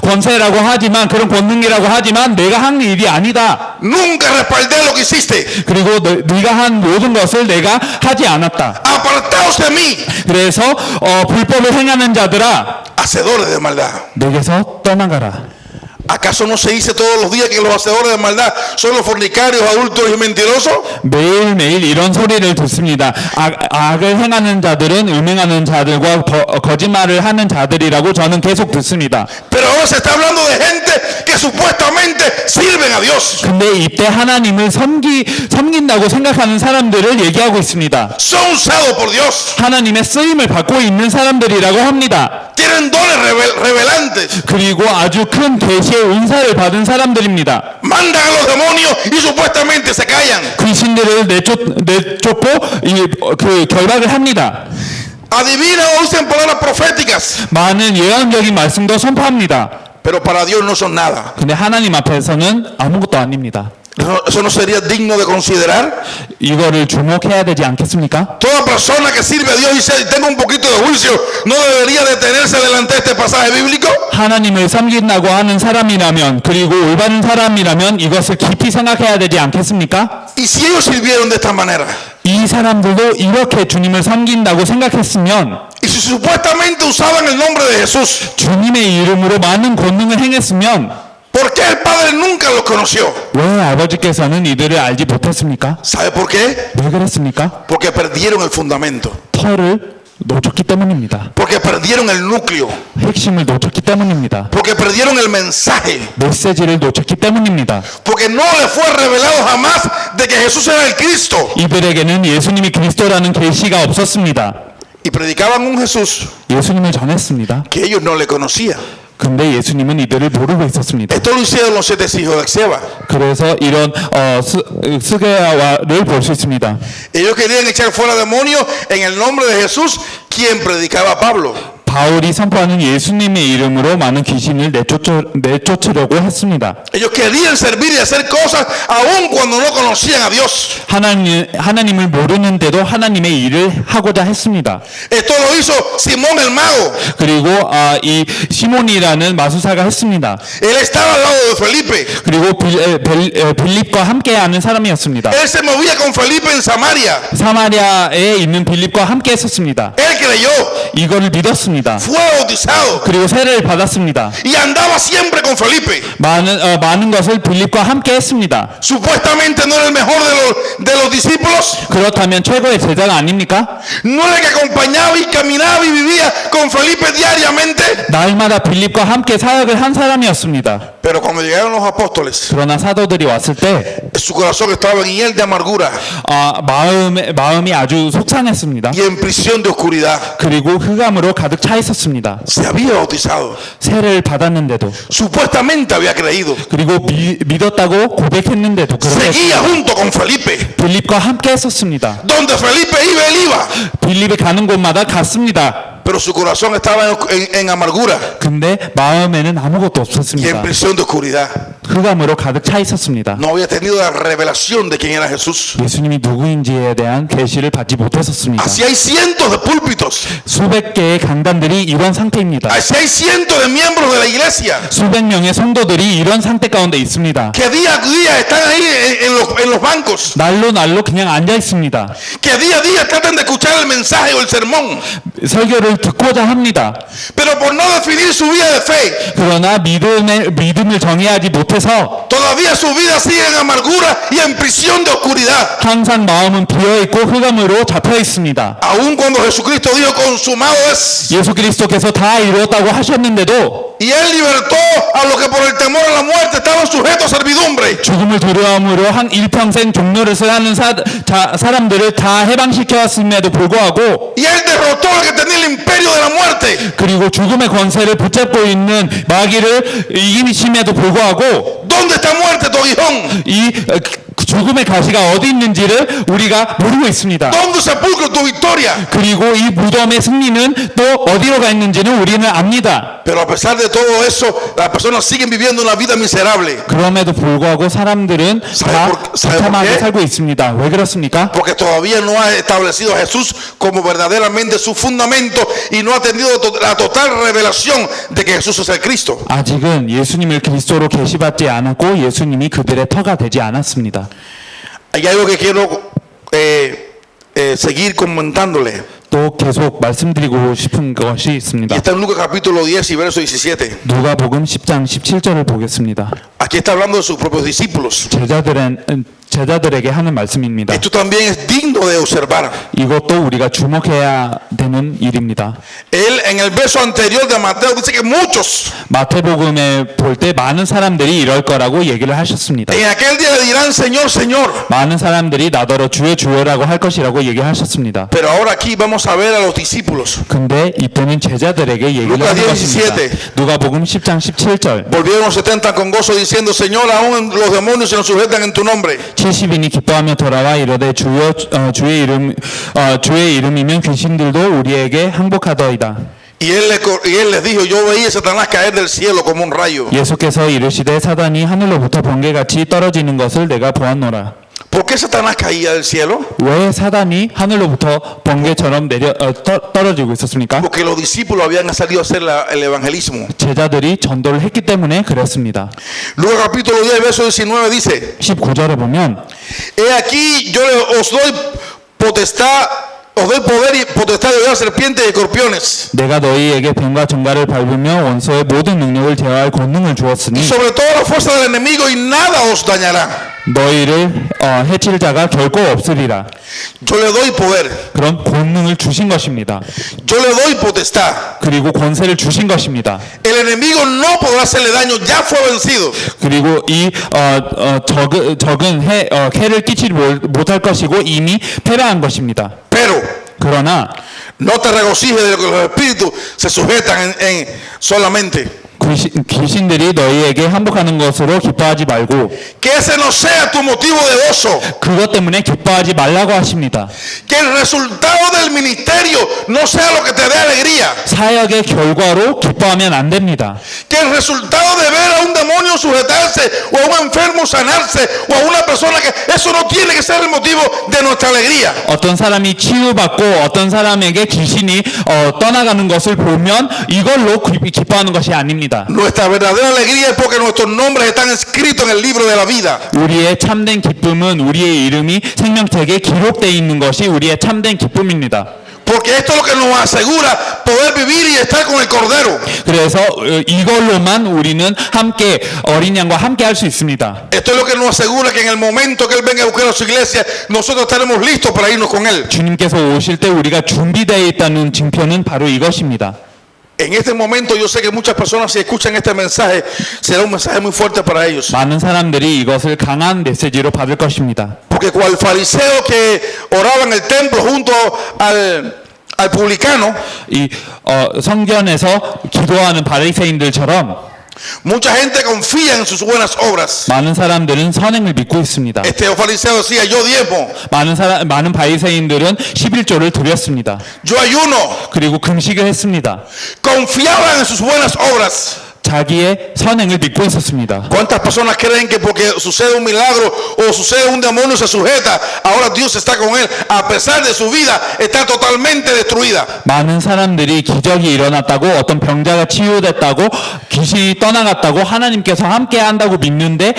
권세라고 하지만 그런 권능이라고 하지만 내가 한 일이 아니다. Nunca respaldé lo que hiciste. 그리고 네가 한 모든 것을 내가 하지 않았다. Apartaos de mí, 그래서 불법을 행하는 자들아 hacedores de maldad. 내게서 떠나가라. ¿Acaso no se dice todos los días que los hacedores de maldad son los fornicarios, adúlteros y mentirosos? 매일매일 이런 소리를 듣습니다. 악을 행하는 자들은 음행하는 자들과 거짓말을 하는 자들이라고 저는 계속 듣습니다. Pero ahora se está hablando de gente que supuestamente sirven a Dios. 근데 이때 하나님을 섬긴다고 생각하는 사람들을 얘기하고 있습니다. Son usados por Dios. 하나님의 쓰임을 받고 있는 사람들이라고 합니다. Tienen dones revelantes. 그리고 아주 큰 계시의 은사를 받은 사람들입니다. Mandan a los demonios y supuestamente se callan. 귀신들을 내쫓고 그 결박을 합니다. Adivinan o dicen palabras proféticas. 많은 예언적인 말씀도 선포합니다. Pero para Dios no son nada. 근데 하나님 앞에서는 아무것도 아닙니다. ¿Eso no sería digno de considerar? 이거를 주목해야 되지 않겠습니까? Toda persona que sirve a Dios y dice, tengo un poquito de juicio, ¿no debería detenerse delante de este pasaje bíblico? 하나님을 섬긴다고 하는 사람이라면 그리고 올바른 사람이라면 이것을 깊이 생각해야 되지 않겠습니까? Y si ellos sirvieron de esta manera, 이 사람들도 이렇게 주님을 섬긴다고 생각했으면 y si supuestamente usaban el nombre de Jesús, 주님의 이름으로 많은 권능을 행했으면 ¿por qué el Padre nunca los conoció? 왜 아버지께서는 이들을 알지 못했습니까? ¿Sabe por qué? 왜 그랬습니까? Porque perdieron el fundamento, 터를 놓쳤기 때문입니다. porque perdieron el núcleo, 핵심을 놓쳤기 때문입니다. porque perdieron el mensaje, 메시지를 놓쳤기 때문입니다. porque no les fue revelado jamás de que Jesús era el Cristo. 이들에게는 예수님이 그리스도라는 계시가 없었습니다. Y predicaban un Jesús 예수님을 전했습니다. que ellos no le conocían. 근데 예수님은 이들을 모르고 있었습니다. Esto lo hicieron los 7 hijos de Exeba. 그래서 이런 스게와를 볼 수 있습니다. Ellos querían echar fuera demonios en el nombre de Jesús, quien predicaba a Pablo. 바울이 선포하는 예수님의 이름으로 많은 귀신을 내쫓으려고 했습니다. Ellos querían servir y hacer cosas aun cuando no conocían a Dios. 하나님을 모르는데도 하나님의 일을 하고자 했습니다. Esto lo hizo Simón el mago. 그리고 이 시몬이라는 마술사가 했습니다. Él estaba al lado de Felipe. 그리고 빌립과 함께하는 사람이었습니다. Él se movía con Felipe en Samaria. 사마리아에 있는 빌립과 함께 했었습니다. Él creyó, 이거를 믿었습니다. fue bautizado 그리고 세례를 받았습니다. y andaba siempre con Felipe. 많은 것을 빌립과 함께 했습니다. Supuestamente no era el mejor de los discípulos. 그렇다면 최고의 제자가 아닙니까? No era el que acompañaba y caminaba y vivía con Felipe diariamente. 날마다 빌립과 함께 사역을 한 사람이었습니다. Pero cuando llegaron los apóstoles, 그러나 사도들이 왔을 때 su corazón estaba en hiel de amargura 마음이 아주 속상했습니다. y en prisión de oscuridad. 그리고 흑암으로 가득 차 있었습니다. Se había bautizado. 세례를 받았는데도 Supuestamente había creído. 그리고 믿었다고 고백했는데도 Seguía junto con Felipe. 빌립과 함께 했었습니다. Donde Felipe iba, él iba. 빌립이 가는 곳마다 갔습니다. Pero su corazón estaba en amargura 근데 마음에는 아무것도 y en 없었습니다. prisión de oscuridad. 흑암으로 가득 차 있었습니다. No había tenido la revelación de quién era Jesús. 예수님이 누구인지에 대한 계시를 받지 못했었습니다. Así hay cientos de púlpitos. 수백 개의 강단들이 이런 상태입니다. Así hay cientos de miembros de la iglesia 수백 명의 성도들이 이런 상태 가운데 있습니다. que día a día están ahí en los bancos. 날로 그냥 앉아 있습니다. Que día a día tratan de escuchar el mensaje o el sermón. 설교를 듣고자 합니다. Pero por no definir su vida de fe, 그러나 믿음을 정의하지 못해서 todavía su vida sigue en amargura y en prisión de oscuridad. 항상 마음은 비어있고 흑암으로 잡혀 있습니다. Aun cuando Jesucristo dijo consumado es, 예수 그리스도께서 다 이루었다고 하셨는데도 y él libertó a los que por el temor a la muerte estaban sujetos a servidumbre. 죽음을 두려움으로 한 일평생 종노릇을 하는 사람들을 다 해방시켰음에도 불구하고 Y él derrotó al que tenía el imperio de la muerte. 그리고 죽음의 권세를 붙잡고 있는 마귀를 이기심에도 불구하고 ¿Dónde está muerte tu aguijón? 이 죽음의 가시가 어디 있는지를 우리가 모르고 있습니다. ¿Dónde sepulcro tu victoria? 그리고 이 무덤의 승리는 또 어디로 가 있는지는 우리는 압니다. Pero a pesar de todo eso, las personas siguen viviendo una vida miserable. 그럼에도 불구하고 사람들은 다 비참하게 살고 있습니다. 왜 그렇습니까? Porque todavía no ha establecido a Jesús como verdaderamente su fundamento y no ha tenido la total revelación de que Jesús es el Cristo. 아직은 예수님을 그리스도로 계시받지 않았고 예수님이 그들의 터가 되지 않았습니다. Hay algo que quiero seguir comentándole. 또 계속 말씀드리고 싶은 것이 있습니다. Y está en Lucas capítulo 10 y verso 17. 누가복음 10장 17절을 보겠습니다. Aquí está hablando de sus propios discípulos. 제자들에게 하는 말씀입니다. Esto también es digno de observar. 이것도 우리가 주목해야 되는 일입니다. Él en el verso anterior de Mateo dice que muchos 마태복음에 볼 때 많은 사람들이 이럴 거라고 얘기를 하셨습니다. en aquel día le dirán Señor, Señor. 많은 사람들이 나더러 주여 주여라고 할 것이라고 얘기하셨습니다. Pero ahora aquí vamos a ver a los discípulos. 근데 이때는 제자들에게 얘기를 Lucas 하는 것입니다. 17. 누가복음 10장 17절. Volvieron los 70 con gozo diciendo Señor, aún los demonios se nos sujetan en tu nombre. 70인이 기뻐하며 돌아와 이르되 주의 이름이면 귀신들도 우리에게 항복하더이다. Y él les dijo, yo veía a Satanás caer del cielo como un rayo. 예수께서 이르시되 사단이 하늘로부터 번개같이 떨어지는 것을 내가 보았노라. ¿Por qué Satanás caía del cielo? 왜 사단이 하늘로부터 번개처럼 떨어지고 있었습니까? Porque los discípulos habían salido a hacer el evangelismo. 제자들이 전도를 했기 때문에 그랬습니다. Lucas capítulo 10 verso 19 dice, 19절에 보면 he aquí yo os doy potestad, os doy poder y potestad de hollar serpientes y escorpiones. 내가 너희에게 뱀과 정갈을 밟으며 원수의 모든 능력을 제어할 권능을 Y 주었으니 sobre toda la fuerza del enemigo y nada os dañará. 너희를 해칠 자가 결코 없으리라. Yo le doy poder. 그런 권능을 주신 것입니다. Yo le doy potestad. 그리고 권세를 주신 것입니다. El enemigo no podrá hacerle daño, ya fue vencido. 그리고 이 적은 해를 끼치지 못할 것이고 이미 패배한 것입니다. Pero 그러나 no te regocijes de lo que los espíritus se sujetan en solamente. 귀신들이 너희에게 항복하는 것으로 기뻐하지 말고 que ese no sea tu motivo de gozo, 그것 때문에 기뻐하지 말라고 하십니다. que el resultado del ministerio no sea lo que te dé alegría, 사역의 결과로 기뻐하면 안 됩니다. que el resultado de ver a un demonio sujetarse o a un enfermo sanarse o a una persona que eso no tiene que ser el motivo de nuestra alegría. 어떤 사람이 치유받고 어떤 사람에게 귀신이 떠나가는 것을 보면 이걸로 기뻐하는 것이 아닙니다. Nuestra verdadera alegría es porque nuestros nombres están escritos en el libro de la vida. 우리의 참된 기쁨은 우리의 이름이 생명책에 기록되어 있는 것이 우리의 참된 기쁨입니다. Porque esto es lo que nos asegura poder vivir y estar con el Cordero. 그래서 이걸로만 우리는 함께 어린 양과 함께 할 수 있습니다. Esto es lo que nos asegura que en el momento que Él venga a buscar a su iglesia, nosotros estaremos listos para irnos con Él. 주님께서 오실 때 우리가 준비되어 있다는 증표는 바로 이것입니다. En este momento yo sé que muchas personas si escuchan este mensaje será un mensaje muy fuerte para ellos. 많은 사람들이 이것을 강한 메시지로 받을 것입니다. Porque cual fariseo que oraba en el templo junto al publicano, 이 성전에서 기도하는 바리새인들처럼 mucha gente confía en sus buenas obras. 많은 사람들은 선행을 믿고 있습니다. Este fariseo decía, yo diezmo, 많은 바리새인들은 11조를 드렸습니다. yo ayuno, 그리고 금식을 했습니다. confiaban en sus buenas obras. 자기의 선행을 믿고 있었습니다. ¿Cuántas personas creen que porque sucede un milagro o sucede un demonio se sujeta, ahora Dios está con él, a pesar de su vida está totalmente destruida? 많은 사람들이 기적이 일어났다고 어떤 병자가 치유됐다고 귀신이 떠나갔다고 하나님께서 함께 한다고 믿는데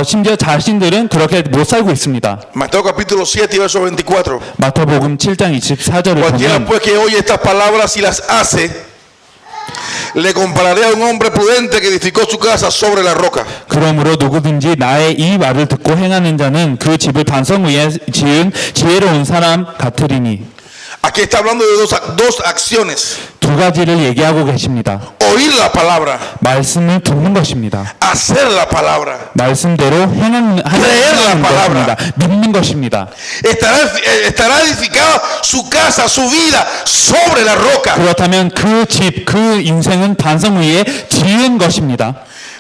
심지어 자신들은 그렇게 못 살고 있습니다. Mateo capítulo 7 verso 24. 마태복음 7장 24절을 Cualquiera 보면 pues que oye estas palabras y las hace, le compararé a un hombre prudente que edificó su casa sobre la roca. 그러므로 누구든지 나의 이 말을 듣고 행하는 자는 그 집을 반석 위에 지은 지혜로운 사람 같으리니. Aquí está hablando de dos acciones. 두 가지를 얘기하고 계십니다. Oír la palabra, 말씀을 듣는 것입니다. hacer la palabra. 말씀대로 행하는 것입니다. 믿는 것입니다. Estará edificada su casa, su vida sobre la roca. 그렇다면 그 집, 그 인생은 반석 위에 지은 것입니다.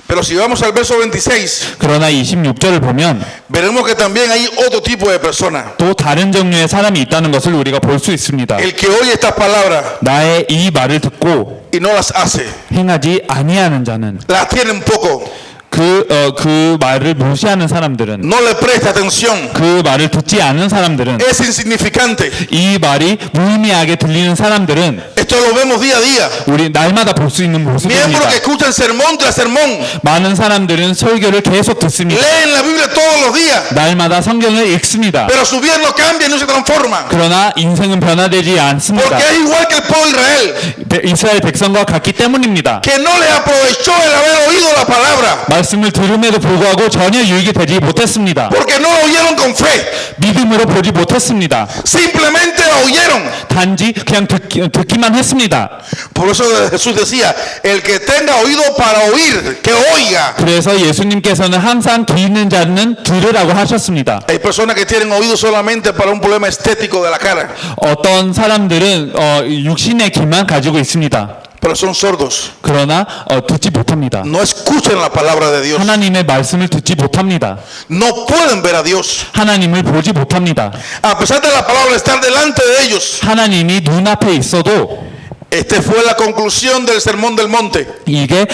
Pero si vamos al verso 26, 그러나 26절을 보면 veremos que también hay otro tipo de persona. 또 다른 종류의 사람이 있다는 것을 우리가 볼 수 있습니다. El que oye estas palabras 나의 이 말을 듣고 y no las hace, 행하지 아니하는 자는 las tiene un poco, 그 말을 무시하는 사람들은 no le presta atención, 그 말을 듣지 않는 사람들은 es insignificante. 이 말이 무의미하게 들리는 사람들은 Esto lo vemos día a día. 우리 날마다 볼 수 있는 Miembros 모습입니다. que escuchan sermón tras sermón, 많은 사람들은 설교를 계속 듣습니다. leen la Biblia todos los días, 날마다 성경을 읽습니다. pero su vida no cambia, no se transforma. 그러나 인생은 변화되지 않습니다. Porque es igual que el pueblo de Israel, 이스라엘 백성과 같기 때문입니다. que no les aprovechó el haber oído la palabra, 말씀을 들음에도 불구하고 전혀 유익이 되지 못했습니다. porque no la oyeron con fe, 믿음으로 보지 못했습니다. simplemente la oyeron. 단지 그냥 듣기만 했습니다. Por eso Jesús decía, el que tenga oído para oír, que oiga. 그래서 예수님께서는 항상 귀 있는 자는 들으라고 하셨습니다. Hay personas que tienen oído solamente para un problema estético de la cara, 어떤 사람들은 육신의 귀만 가지고 있습니다. pero son sordos. 그러나 듣지 못합니다. No escuchan la palabra de Dios. 하나님의 말씀을 듣지 못합니다. No pueden ver a Dios. 하나님을 보지 못합니다. A pesar de la palabra estar delante de ellos. 하나님이 눈앞에 있어도 Esta fue la conclusión del sermón del monte. 이게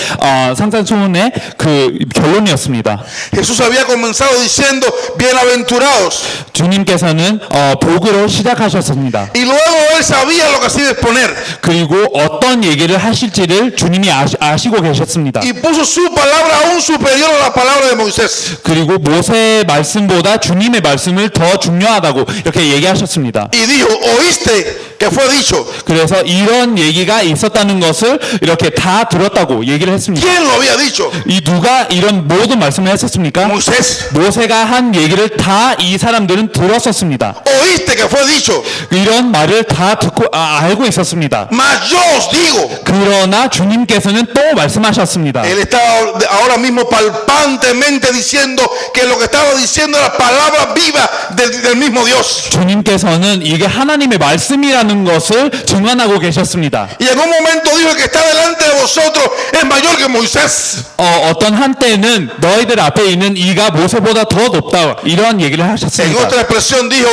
상산소문의 그 결론이었습니다. Jesús había comenzado diciendo, bienaventurados. 주님께서는 복으로 시작하셨습니다. Y luego él sabía lo que se iba a exponer. 그리고 어떤 얘기를 하실지를 주님이 아시고 계셨습니다. Y puso su palabra aún superior a la palabra de Moisés. 그리고 모세의 말씀보다 주님의 말씀을 더 중요하다고 이렇게 얘기하셨습니다. Y dijo, oíste que fue dicho. 그래서 이런 얘기가 있었다는 것을 이렇게 다 들었다고 얘기를 했습니다. ¿Quién lo había dicho? 이 누가 이런 모든 말씀을 했었습니까? Moisés. 모세가 한 얘기를 다 이 사람들은 들었었습니다. Oíste que fue dicho. 이런 말을 다 듣고 알고 있었습니다. Mas yo os digo. 그러나 주님께서는 또 말씀하셨습니다. Él estaba ahora mismo palpantemente diciendo que lo que estaba diciendo era palabra viva del mismo Dios. 주님께서는 이게 하나님의 말씀이라는 하는 것을 증언하고 계셨습니다. Y en un momento dijo: el que está delante de vosotros es mayor que Moisés. 어떤 한때는 너희들 앞에 있는 이가 모세보다 더 높다 이런 얘기를 En 하셨습니다. otra expresión dijo: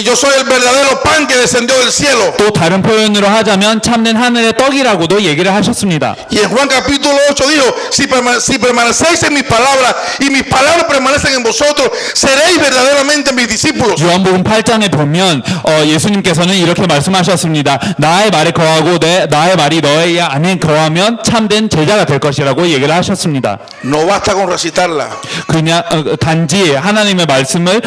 yo soy el verdadero pan que descendió del cielo. 또 다른 표현으로 하자면 참된 하늘의 떡이라고도 얘기를 하셨습니다. Y en Juan capítulo 8 dijo: si permanecéis en mis palabras y mis palabras permanecen en vosotros, seréis verdaderamente mis discípulos. 요한복음 8장에 보면 예수님께서는 이렇게 말씀하셨습니다. 나의 말에 거하고 나의 말이 너의 안에 거하면 참된 제자가 될 것이라고 얘기를 하셨습니다. No basta con recitarla. 그냥 단지 하나님의 말씀을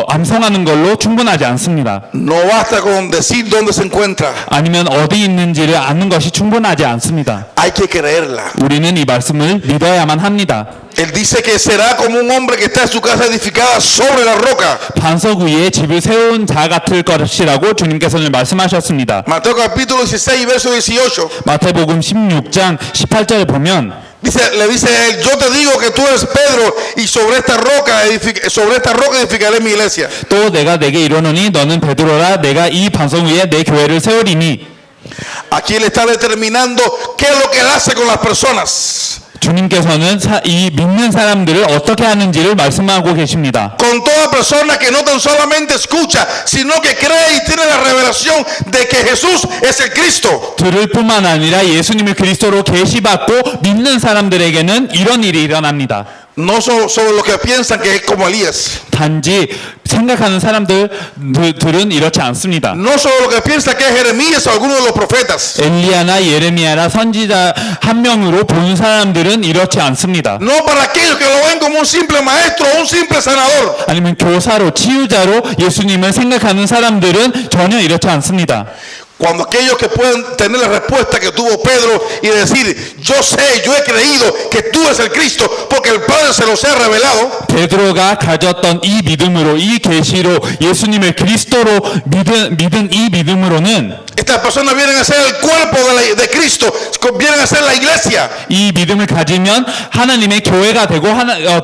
암송하는 걸로 충분하지 않습니다. No basta con decir dónde se encuentra. 아니면 어디 있는지를 아는 것이 충분하지 않습니다. Hay que creerla. 우리는 이 말씀을 믿어야만 합니다. Él dice que será como un hombre que está en su casa edificada sobre la roca. 반석 위에 집을 세운 자 같을 것이라고 주님께서는 말씀하셨습니다. Mateo capítulo 16 verso 18. 마태복음 16장 18절에 보면 Le dice él: yo te digo que tú eres Pedro y sobre esta roca edificaré mi iglesia. 또 내가 내게 이르노니 너는 베드로라 내가 이 반석 위에 내 교회를 세우리니. Aquí él está determinando qué es lo que él hace con las personas. 주님께서는 이 믿는 사람들을 어떻게 하는지를 말씀하고 계십니다. Con toda persona que no tan solamente escucha, sino que cree y tiene la revelación de que Jesús es el Cristo. 들을 뿐만 아니라 예수님을 그리스도로 계시받고 믿는 사람들에게는 이런 일이 일어납니다. No sobre los que piensan que es como Elías. 단지 생각하는 사람들은 이렇지 않습니다. No sobre los que piensan que es Jeremías o alguno de los profetas. 엘리야나 예레미야나 선지자 한 명으로 보는 사람들은 이렇지 않습니다. No para aquellos que lo ven como un simple maestro o un simple sanador. 아니면 교사로 치유자로 예수님을 생각하는 사람들은 전혀 이렇지 않습니다. Cuando aquellos que pueden tener la respuesta que tuvo Pedro y decir: yo sé, yo he creído que tú eres el Cristo porque el Padre se los ha revelado. 베드로가 가졌던 이 믿음으로 이 계시로 예수님을 그리스도로 믿은 이 믿음으로는 Estas personas vienen a ser el cuerpo de Cristo, vienen a ser la iglesia. 이 믿음을 가지면 하나님의 교회가 되고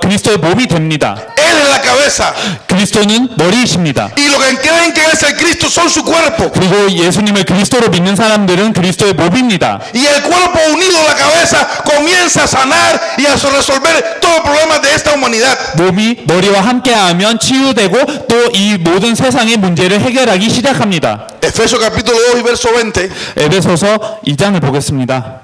그리스도의 몸이 됩니다. Él es la cabeza. 그리스도는 머리이십니다. Y los que creen que es el Cristo son su cuerpo. 그리고 예수님을 그리스도로 믿는 사람들은 그리스도의 몸입니다. Y el cuerpo unido a la cabeza comienza a sanar y a resolver todos los problemas de esta humanidad. 몸이 머리와 함께하면 치유되고 또 이 모든 세상의 문제를 해결하기 시작합니다. Efesios capítulo 2 y verso 20 에베소서 2장을 보겠습니다.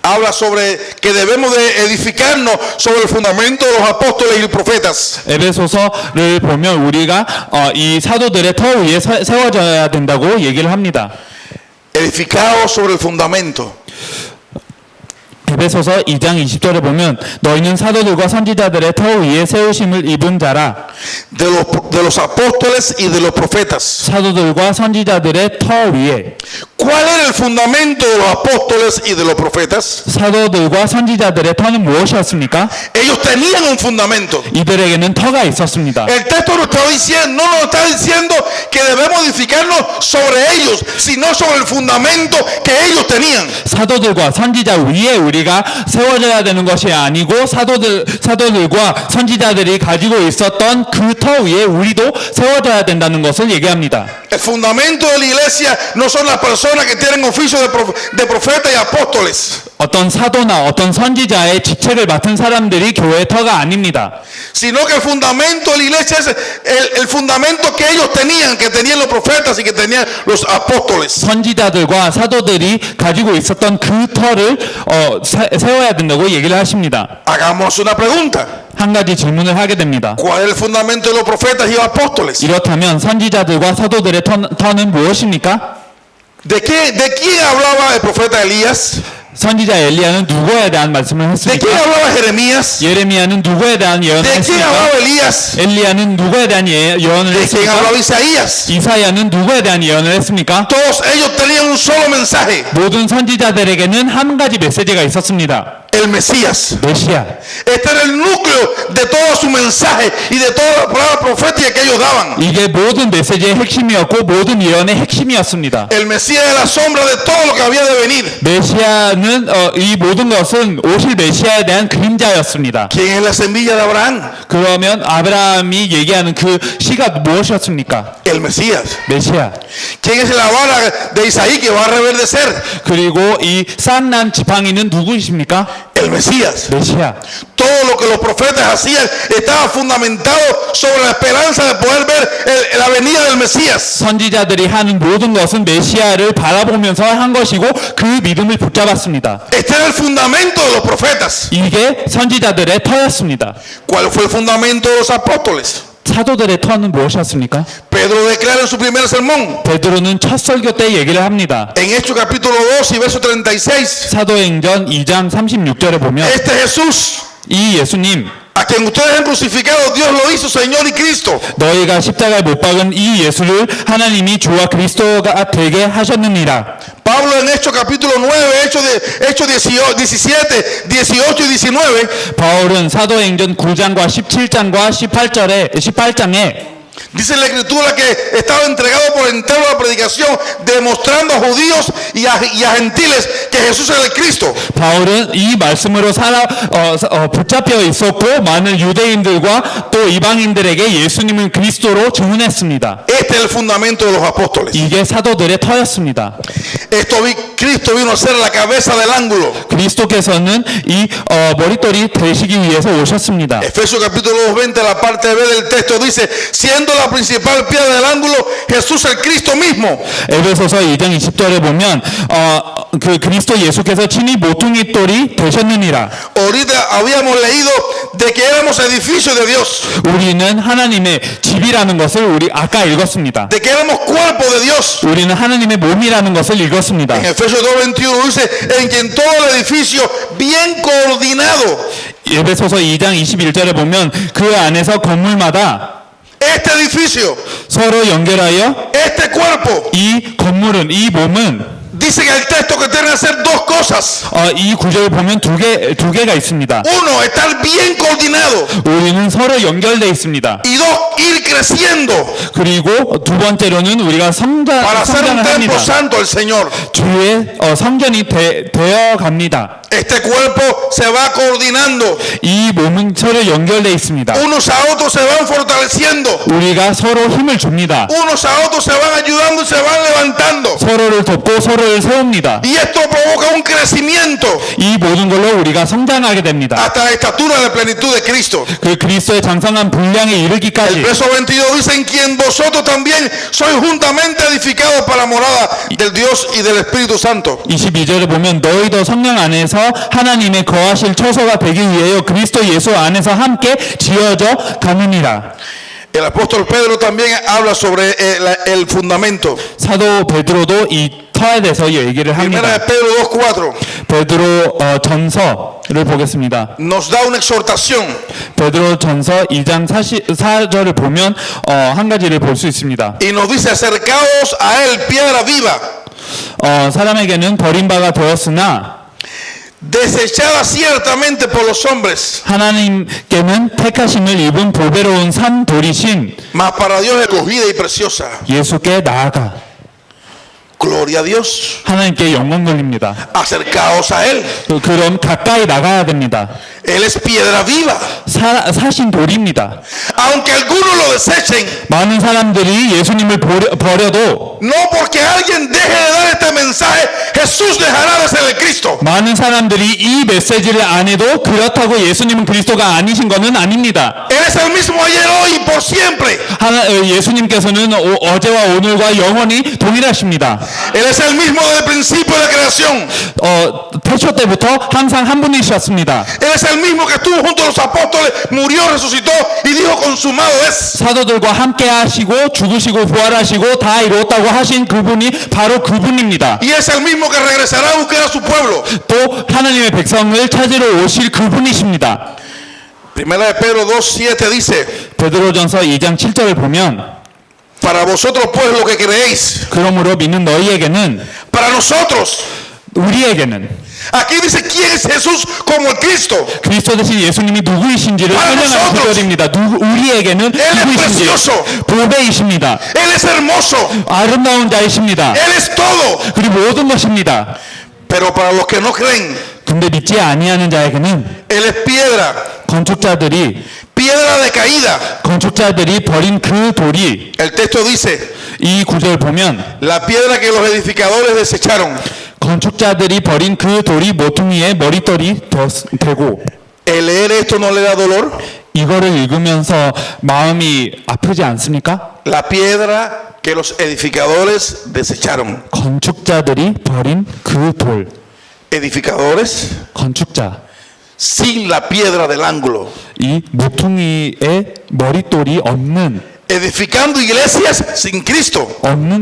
habla sobre que debemos de edificarnos sobre el fundamento de los apóstoles y los profetas. 에베소서를 보면 우리가 이 사도들의 터 위에 세워져야 된다고 얘기를 합니다. Edificados sobre el fundamento. 에베소서 2장 20절에 보면 너희는 사도들과 선지자들의 터 위에 세우심을 입은 자라. De los apóstoles y de los profetas. 사도들과 선지자들의 터 위에. ¿Cuál era el fundamento de los apóstoles y de los profetas? 사도들과 선지자들의 터는 무엇이었습니까? Ellos tenían un fundamento. 이들에게는 터가 있었습니다. El texto no nos está diciendo que debemos edificarnos sobre ellos, sino sobre el fundamento que ellos tenían. 사도들과 선지자 위에 우리가 세워져야 되는 것이 아니고 사도들과 선지자들이 가지고 있었던 그 터 위에 우리도 세워져야 된다는 것을 얘기합니다. El fundamento de la iglesia no son las personas que tienen oficio de profetas y apóstoles. 어떤 사도나 어떤 선지자의 직책을 맡은 사람들이 교회의 터가 아닙니다. Sino que el fundamento de la iglesia es el fundamento que ellos tenían, que tenían los profetas y que tenían los apóstoles. 선지자들과 사도들이 가지고 있었던 그 터를 세워야 된다고 얘기를 하십니다. Hagamos una pregunta. 한 가지 질문을 하게 됩니다. ¿Cuál es el fundamento de los profetas y los apóstoles? 이렇다면 선지자들과 사도들의 터는 무엇입니까? ¿De quién hablaba el profeta Elías? 선지자 엘리야는 누구에 대한 말씀을 ¿De 했습니까? quién hablaba Jeremías? 예레미야는 누구에 대한 예언을 ¿De quién 했습니까? hablaba Elías? 엘리야는 누구에 대한 예언을 ¿De quién 했습니까? hablaba Isaías? 이사야는 누구에 대한 예언을 했습니까? Todos ellos tenían un solo mensaje. 모든 선지자들에게는 한 가지 메시지가 있었습니다. el Mesías. 메시아. Este era el núcleo de todo su mensaje y de toda la palabra profética que ellos daban. 이게 모든 메시지의 핵심이었고 모든 예언의 핵심이었습니다. El Mesías es la sombra de todo lo que había de venir. 메시아는 이 모든 것은 오실 메시아에 대한 그림자였습니다. ¿Quién es la semilla de Abraham? 그러면 아브라함이 얘기하는 그 씨가 무엇이었습니까? El Mesías. 메시아. ¿Quién es la vara de Isaí que va a reverdecer? 그리고 이 싼난 지팡이는 누구이십니까? El Mesías. 메시아. Todo lo que los profetas hacían estaba fundamentado sobre la esperanza de poder ver la venida del Mesías. 선지자들이 하는 모든 것은 메시아를 바라보면서 한 것이고 그 믿음을 붙잡았습니다. Este era el fundamento de los profetas. 이게 선지자들의 터였습니다. ¿Cuál fue el fundamento de los apóstoles? 사도들의 터는 무엇이었습니까? Pedro declara en su primer sermón, 베드로는 첫 설교 때 얘기를 합니다. en Hechos capítulo 2 y verso 36, 사도행전 2장 36절에 보면 este Jesús 이 예수님 a quien ustedes han crucificado, Dios lo hizo Señor y Cristo. 너희가 십자가에 못 박은 이 예수를 하나님이 주와 그리스도가 되게 하셨느니라. Pablo en Hechos capítulo 9, Hechos 17, 18 y 19, 바울은 사도행전 9장과 17장과 18장에 dice la escritura que estaba entregado por entero a la predicación, demostrando a judíos y a gentiles que Jesús era el Cristo. 바울은 이 말씀으로 붙잡혀 있었고 많은 유대인들과 또 이방인들에게 예수님을 그리스도로 증언했습니다. Este es el fundamento de los apóstoles. 이게 사도들의 터였습니다. Cristo vino a ser la cabeza del ángulo. 그리스도께서는 이 머릿돌이 되시기 위해서 오셨습니다. Efesios capítulo 2, 20, la parte B del texto dice, siendo la principal piedra del ángulo, Jesús el Cristo mismo. 에베소서 2장 20절에 보면 그 그리스도 예수께서 친히 모퉁이 돌이 되셨느니라. Ahorita habíamos leído de que éramos edificios de Dios, 우리는 하나님의 집이라는 것을 우리 아까 읽었습니다. de que éramos cuerpo de Dios. 우리는 하나님의 몸이라는 것을 읽었습니다. En Efesios 2:21 dice, en quien todo el edificio bien coordinado. 에베소서 2장 21절에 보면 그 안에서 건물마다 Este edificio, 서로 연결하여 este cuerpo, 이 건물은 이 몸은 dice en el texto que tienen que hacer dos cosas. 이 구절을 보면 두 개가 있습니다. Uno, estar bien coordinado. 우리는 서로 연결되어 있습니다. Y dos, ir creciendo 그리고 두 번째로는 우리가 para ser un 성장을 templo 합니다. santo al Señor. 주의 성전이 되어 갑니다. Este cuerpo se va coordinando. 이 몸은 서로 연결되어 있습니다. Unos a otros se van fortaleciendo. 우리가 서로 힘을 줍니다. Unos a otros se van ayudando y se van levantando. 서로를 돕고 서로를 세웁니다. Y esto provoca un crecimiento 이 모든 걸로 우리가 성장하게 됩니다. hasta la estatura de plenitud de Cristo. 그 그리스도의 장성한 분량에 El 이르기까지. verso 22 dice, en quien vosotros también sois juntamente edificados para morada del Dios y del Espíritu Santo. 22절에 보면 너희도 성령 안에서 하나님의 거하실 처소가 되기 위하여 그리스도 예수 안에서 함께 지어져 가느니라. El apóstol Pedro también habla sobre el fundamento. 사도 베드로도 이 터에 대해서 얘기를 Primera de 합니다. Pedro 2:4 베드로 전서를 보겠습니다. nos da una exhortación. 베드로 전서 2장 44절을 보면 한 가지를 볼 수 있습니다. Y nos dice, acercaos a él, piedra viva, 사람에게는 버림바가 되었으나 desechada ciertamente por los hombres, 하나님께는 택하심을 입은 보배로운 산 돌이신 mas para Dios escogida y preciosa. 예수께 나아가 Gloria a Dios. 하나님께 영광 돌립니다. Acercaos a él. 그럼 가까이 나가야 됩니다. Él es piedra viva. 사신 돌입니다. Aunque algunos lo desechen, 많은 사람들이 예수님을 버려도 no porque alguien deje de dar este mensaje, Jesús dejará de ser el Cristo. 많은 사람들이 이 메시지를 안 해도 그렇다고 예수님은 그리스도가 아니신 것은 아닙니다. Él es el mismo ayer, hoy y por siempre. 예수님께서는 어제와 오늘과 영원히 동일하십니다. Él es el mismo desde el principio de la creación. 태초 때부터 항상 한 분이셨습니다. Él es el mismo que estuvo junto a los apóstoles, murió, resucitó y dijo consumado es. 사도들과 함께 하시고 죽으시고 부활하시고 다 이루었다고 하신 그분이 바로 그분입니다. Y es el mismo que regresará a buscar a su pueblo. 또 하나님의 백성을 찾으러 오실 그분이십니다. Primera de Pedro 2:7 dice, 베드로전서 2장 7절을 보면 para vosotros pues lo que creéis, 그러므로 믿는 너희에게는 para nosotros 우리에게는 Aquí dice quién es Jesús como el Cristo. 그리스도 대신 예수님이 누구이신지를 Para 설명하는 nosotros. 구절입니다. 우리에게는 Él es 누구이신지 precioso. 보배이십니다. Él es hermoso. 아름다운 자이십니다. Él es todo. 그리고 모든 것입니다. Pero para los que no creen, 근데 믿지 아니하는 자에게는 Él es piedra. 건축자들이 Piedra de caída. 버린 그 돌이 El texto dice, 이 구절 보면 la piedra que los edificadores desecharon. 건축자들이 버린 그 돌이 모퉁이의 머릿돌이 되고 El leer esto no le da dolor. 이거를 읽으면서 마음이 아프지 않습니까? La piedra que los edificadores desecharon. 건축자들이 버린 그 돌, Edificadores 건축자, sin la piedra del ángulo. 이 모퉁이의 머릿돌이 없는 Edificando iglesias sin Cristo.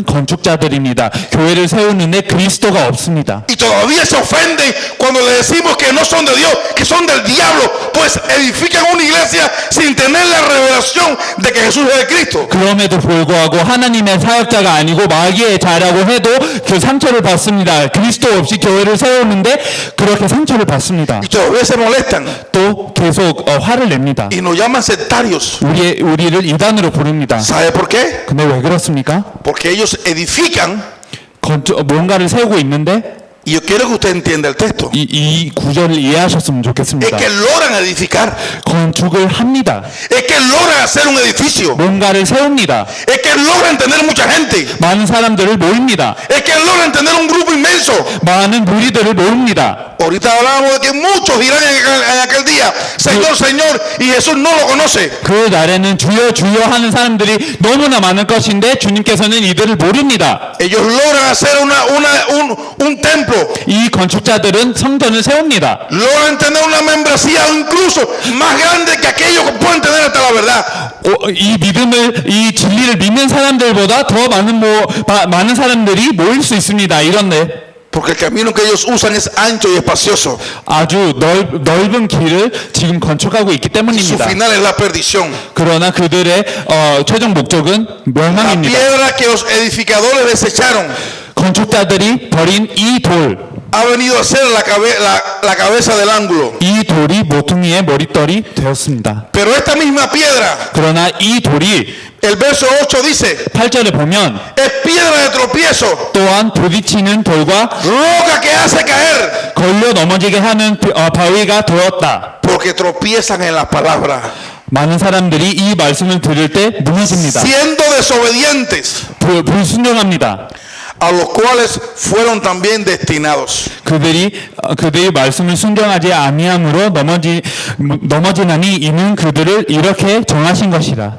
건축자들입니다. 교회를 세우는데 그리스도가 없습니다. Y todavía se ofenden cuando le decimos que no son de Dios, que son del diablo, pues edifican una iglesia sin tener la revelación de que Jesús es el Cristo. 그럼에도 불구하고 하나님의 사역자가 아니고 마귀의 자라고 해도 그 상처를 받습니다. 그리스도 없이 교회를 세우는데 그렇게 상처를 받습니다. Y todavía se molestan 또 계속 화를 냅니다. y nos llaman sectarios. 우리를 이단으로 부릅니다. ¿Sabe por qué? 근데 왜 그렇습니까? Porque ellos edifican. 뭔가를 세우고 있는데 Y yo quiero que usted entienda el texto. 이 구절을 이해하셨으면 Es 좋겠습니다. que logran edificar. 건축을 합니다. Es que logran hacer un edificio. 뭔가를 세웁니다. Es que logran tener mucha gente. 많은 사람들을 모입니다. Es que logran tener un grupo inmenso. 많은 무리들을 모읍니다. Ahorita hablábamos de que muchos dirán en aquel día, Señor, Señor, y Jesús no lo conoce. 그 날에는 주여 주여 하는 사람들이 너무나 많을 것인데 주님께서는 이들을 모릅니다. Ellos logran hacer un templo. 이 건축자들은 성전을 세웁니다. Logran tener una membresía incluso más grande que aquellos que pueden tener hasta la verdad. 이 진리를 믿는 사람들보다 더 많은 사람들이 모일 수 있습니다. 이런데 Porque el camino que ellos usan es ancho y espacioso. 아주 넓은 길을 지금 건축하고 있기 Su 때문입니다. final es la perdición. 그러나 그들의 최종 목적은 La 멸망입니다. piedra que los edificadores desecharon 건축자들이 버린 이 돌, ha venido a ser la cabeza del ángulo. 이 돌이 모퉁이의 머릿돌이 되었습니다. Pero esta misma piedra, 그러나 이 돌이 el verso 8 dice, 8절에 보면 es piedra de tropiezo, 또한 부딪히는 돌과 roca que hace caer, 걸려 넘어지게 하는 바위가 되었다. porque tropiezan en la palabra, 많은 사람들이 이 말씀을 들을 때 무너집니다. siendo desobedientes, 불순종합니다. a los cuales fueron también destinados. 그들이 말씀을 순종하지 아니함으로 넘어지나니 이는 그들을 이렇게 정하신 것이라.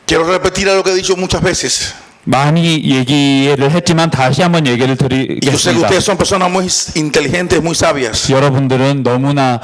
Quiero repetir algo que he dicho muchas veces. 많이 얘기를 했지만 다시 한번 얘기를 Y yo sé que 드리겠습니다. ustedes son personas muy inteligentes, muy sabias. 여러분들은 너무나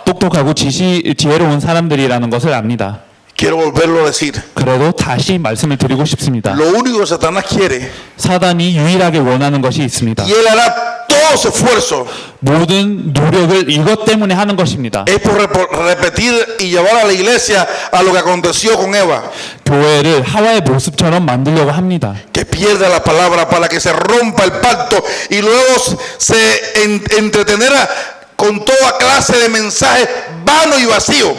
똑똑하고 지혜로운 사람들이라는 것을 압니다. Quiero volverlo a decir. 그래도 다시 말씀을 드리고 싶습니다. Lo único que Satanás quiere, 사단이 유일하게 원하는 것이 있습니다. y él hará todo su esfuerzo, 모든 노력을 이것 때문에 하는 것입니다. es por repetir y llevar a la iglesia a lo que aconteció con Eva. 교회를 하와의 모습처럼 만들려고 합니다. Que pierda la palabra para que se rompa el pacto y luego se entretenera con toda clase de mensajes vano y vacío.